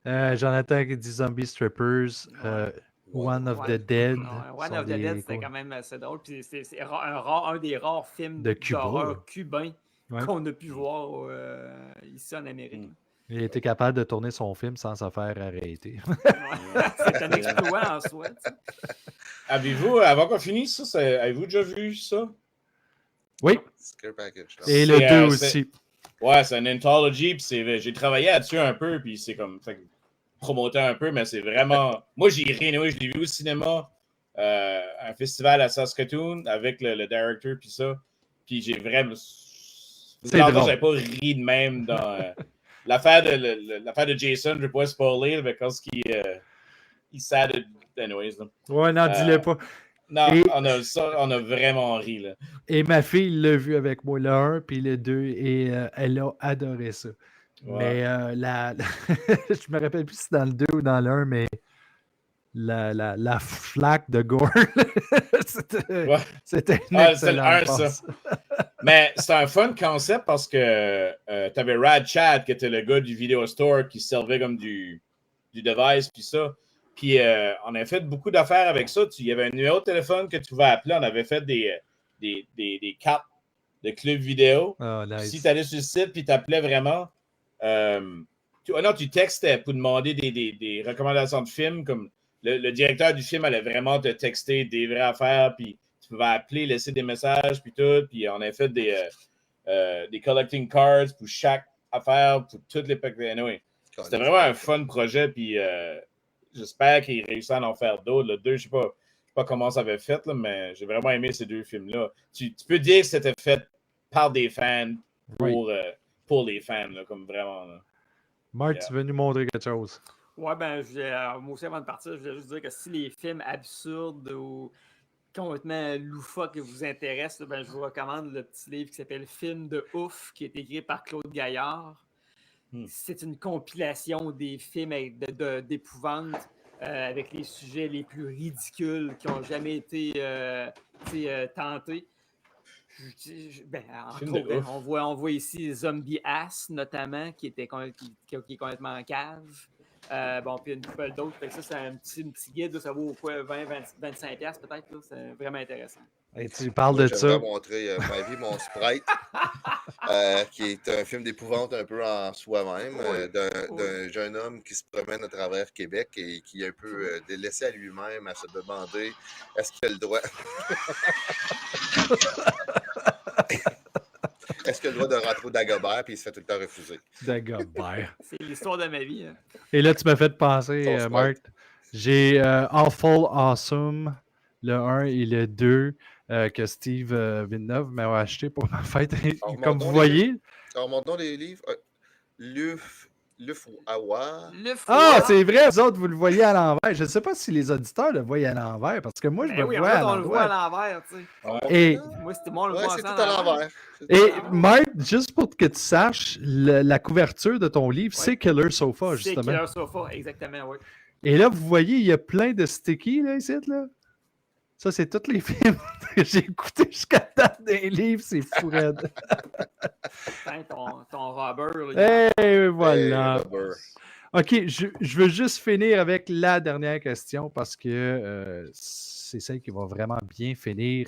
Jonathan qui dit Zombie Strippers, One of the Dead. One of the Dead, c'était quand même assez drôle. Puis c'est un des rares films d'horreur cubain qu'on a pu voir ici en Amérique. Il a été capable de tourner son film sans se faire arrêter. C'est un exploit en soi. Avez-vous, avant qu'on finisse ça, avez-vous déjà vu ça? Oui. Et le 2 aussi. Ouais, c'est un anthology. J'ai travaillé là-dessus un peu, puis c'est comme promoté un peu, mais c'est vraiment. Moi, j'ai ri, je l'ai vu au cinéma, un festival à Saskatoon avec le director, puis ça. Puis j'ai vraiment. J'avais pas ri de même dans. L'affaire de Jason, je ne vais pas spoiler, mais quand il sad anyways. Ouais, non, dis-le pas. Non, on a vraiment ri. Là. Et ma fille l'a vu avec moi, le 1 puis le 2, et elle a adoré ça. Ouais. Mais je me rappelle plus si c'est dans le 2 ou dans le 1, mais la flaque de gore, c'était une excellente passe. Mais c'est un fun concept parce que tu avais Rad Chad qui était le gars du Video Store qui servait comme du device puis ça. Puis on a fait beaucoup d'affaires avec ça. Il y avait un numéro de téléphone que tu pouvais appeler. On avait fait des cartes de club vidéo. Oh, nice. Si tu allais sur le site puis tu appelais vraiment, tu textais pour demander des recommandations de films. Comme le directeur du film allait vraiment te texter des vraies affaires. Puis tu pouvais appeler, laisser des messages, puis tout. Puis on a fait des collecting cards pour chaque affaire, pour toutes les... Anyway, c'était vraiment un fun projet. Puis j'espère qu'il réussit à en faire d'autres. Le 2, je ne sais pas comment ça avait fait, là, mais j'ai vraiment aimé ces 2 films-là. Tu peux dire que c'était fait par des fans pour les fans, là, comme vraiment. Là. Marc, tu veux nous montrer quelque chose? Ouais, moi aussi, avant de partir, je voulais juste dire que si les films absurdes ou complètement loufoque et vous intéresse, là, ben, je vous recommande le petit livre qui s'appelle Film de ouf, qui est écrit par Claude Gaillard. C'est une compilation des films d'épouvante avec les sujets les plus ridicules qui n'ont jamais été tentés. Entre autres, on voit ici Zombie Ass, notamment, qui est complètement en cave. Puis une couple d'autres. Ça, c'est un petit guide. Là, ça vaut quoi, 20-25$ peut-être. Là, c'est vraiment intéressant. Et tu parles de ça. J'aimerais montrer Ma vie, mon Sprite, qui est un film d'épouvante un peu en soi-même, d'un jeune homme qui se promène à travers Québec et qui est un peu délaissé à lui-même à se demander est-ce qu'il a le droit. Est-ce qu'il a le droit de rentrer au Dagobert puis il se fait tout le temps refuser? Dagobert. C'est l'histoire de ma vie. Hein. Et là, tu m'as fait penser, Marc. J'ai Awful Awesome, le 1 et le 2, que Steve Villeneuve m'a acheté pour ma fête. Comme vous voyez. Alors, montrons les livres. Le Fouawa. C'est vrai, vous autres, vous le voyez à l'envers. Je ne sais pas si les auditeurs le voient à l'envers, parce que moi, je me vois à l'envers. On le voit à l'envers, tu sais. Et... Moi, c'était moi, le voit c'est tout à l'envers. Et Marc, juste pour que tu saches, la couverture de ton livre, c'est Killer Sofa, justement. C'est Killer Sofa, exactement, oui. Et là, vous voyez, il y a plein de sticky, là, ici, là. Ça, c'est tous les films que j'ai écoutés jusqu'à date des livres. C'est fou, raide. ton Robert. Et voilà. OK, je veux juste finir avec la dernière question parce que c'est celle qui va vraiment bien finir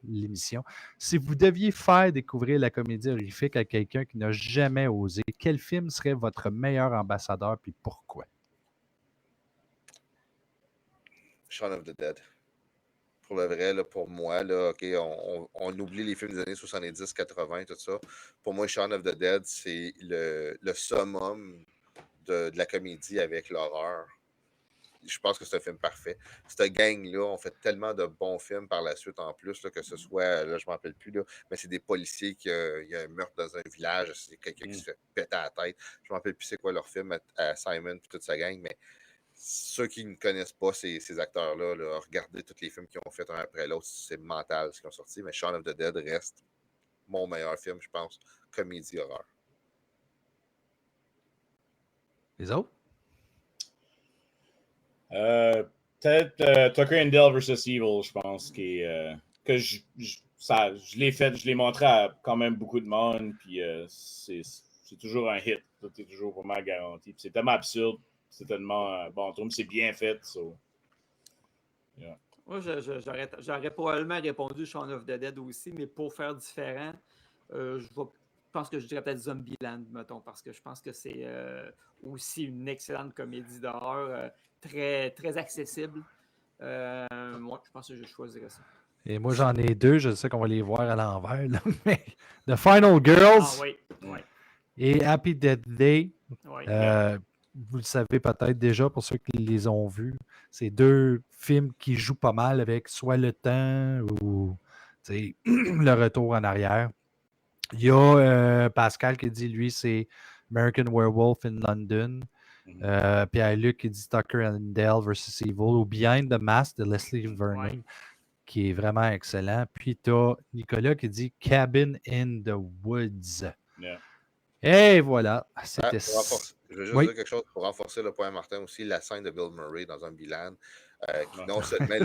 l'émission. Si vous deviez faire découvrir la comédie horrifique à quelqu'un qui n'a jamais osé, quel film serait votre meilleur ambassadeur puis pourquoi? Shaun of the Dead. Pour le vrai, là, pour moi, là, OK, on oublie les films des années 70, 80, tout ça. Pour moi, Shaun of the Dead, c'est le summum de la comédie avec l'horreur. Je pense que c'est un film parfait. Cette gang-là, on fait tellement de bons films par la suite en plus, là, que ce soit, là, je ne m'en rappelle plus, là, mais c'est des policiers il y a un meurtre dans un village, c'est quelqu'un qui se fait péter à la tête. Je ne m'en rappelle plus c'est quoi leur film à Simon et toute sa gang, mais ceux qui ne connaissent pas ces acteurs-là, là, regardez tous les films qu'ils ont fait un après l'autre, c'est mental ce qu'ils ont sorti, mais Shaun of the Dead reste mon meilleur film, je pense, comédie horreur. Les autres? Peut-être Tucker and Dale vs. Evil, je pense, que je l'ai fait, je l'ai montré à quand même beaucoup de monde, puis c'est toujours un hit, tout est toujours vraiment garanti. Puis c'est tellement absurde, c'est tellement bon, c'est bien fait. Yeah. Moi, j'aurais probablement répondu Shaun of the Dead aussi, mais pour faire différent, je pense que je dirais peut-être Zombieland, mettons, parce que je pense que c'est aussi une excellente comédie d'horreur, très, très accessible. Moi, je pense que je choisirais ça. Et moi, j'en ai deux, je sais qu'on va les voir à l'envers, là, mais The Final Girls et Happy Death Day. Vous le savez peut-être déjà pour ceux qui les ont vus. C'est deux films qui jouent pas mal avec soit le temps ou le retour en arrière. Il y a Pascal qui dit, lui, c'est American Werewolf in London. Pierre-Luc qui dit Tucker and Dale vs. Evil ou Behind the Mask de Leslie Vernon, qui est vraiment excellent. Puis tu as Nicolas qui dit Cabin in the Woods. Yeah. Et voilà. C'était je veux juste dire quelque chose pour renforcer le point, Martin, aussi, la scène de Bill Murray dans Zombieland, qui non seulement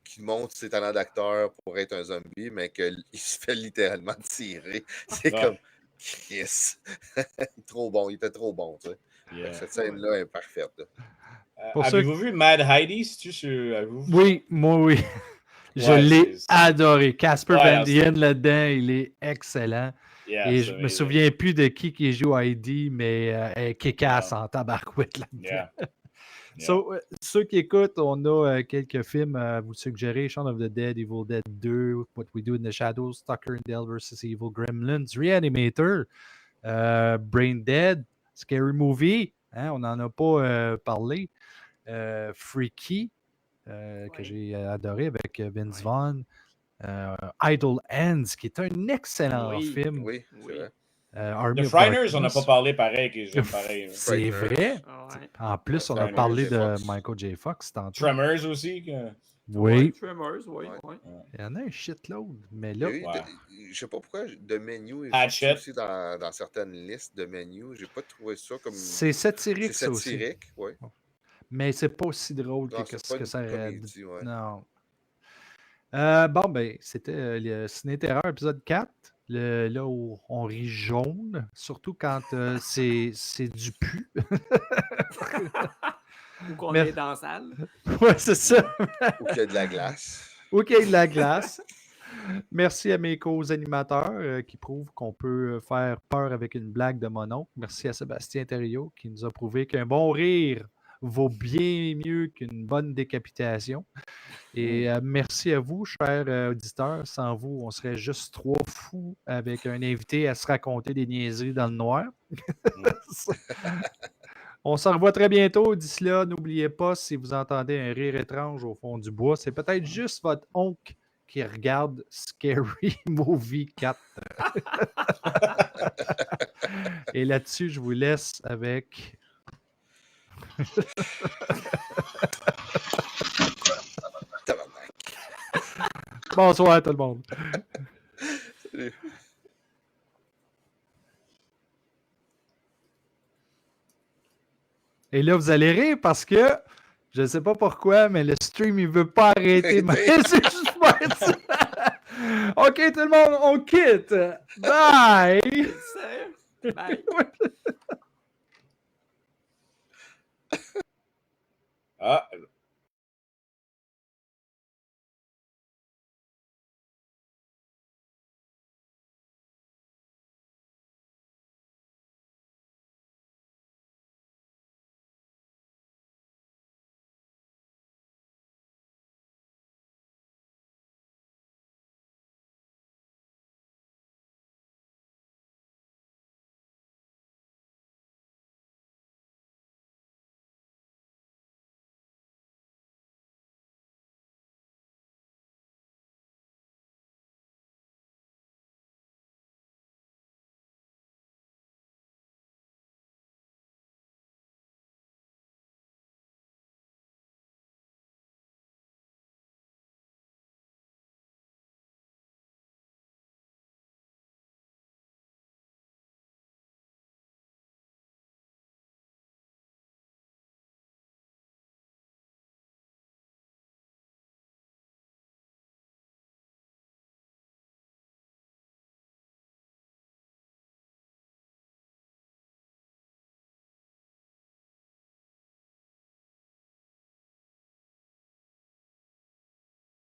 qui montre ses talents d'acteur pour être un zombie, mais qu'il se fait littéralement tirer. C'est comme yes. Trop bon, il était trop bon, tu sais. Yeah. Cette scène-là est parfaite. Avez-vous vu Mad Heidi? Oui, moi oui. Je l'ai adoré. Casper Van Dien là-dedans, il est excellent. Yeah, et je me souviens plus de qui joue Heidi, mais elle est kick-ass en tabarouette là-dedans. So, ceux qui écoutent, on a quelques films à vous suggérer. Shaun of the Dead, Evil Dead 2, What We Do in the Shadows, Tucker and Dale vs. Evil, Gremlins, Reanimator, Brain Dead, Scary Movie, hein, on n'en a pas parlé, Freaky, que j'ai adoré avec Vince Vaughn, Idle Hands, qui est un excellent film. Oui, c'est vrai. The Frighteners, on n'a pas parlé pareil. C'est vrai. En plus, on a parlé de Michael J. Fox tantôt. Tremors aussi. Oui. Tremors, oui. Ouais. Ouais. Il y en a un shitload. Mais Il y là, a eu Ouais. je sais pas pourquoi, de menus est Hatchet. sorti aussi dans certaines listes de menus. J'ai pas trouvé ça comme. c'est satirique, C'est ça aussi. satirique, oui. Mais c'est pas aussi drôle Non, que c'est ce pas que une ça. comédie, ouais. Non. Bon, ben, c'était le Ciné-Terreur épisode 4. Là où on rit jaune, surtout quand c'est du pu. Ou qu'on Mais- est dans la salle. Ouais, c'est ça. Ou qu'il y a de la glace. Ou qu'il y ait de la glace. Merci à mes co-animateurs qui prouvent qu'on peut faire peur avec une blague de mon oncle. Merci à Sébastien Thériault qui nous a prouvé qu'un bon rire vaut bien mieux qu'une bonne décapitation. Et merci à vous, chers auditeurs. Sans vous, on serait juste trois fous avec un invité à se raconter des niaiseries dans le noir. On se revoit très bientôt. D'ici là, n'oubliez pas, si vous entendez un rire étrange au fond du bois, c'est peut-être juste votre oncle qui regarde Scary Movie 4. Et là-dessus, je vous laisse avec... Tabarnak. Bonsoir tout le monde. Salut. Et là, vous allez rire parce que je ne sais pas pourquoi, mais le stream, il ne veut pas arrêter. Mais c'est juste pas ça. OK, tout le monde, on quitte. Bye. Sérieux? Bye. Ah,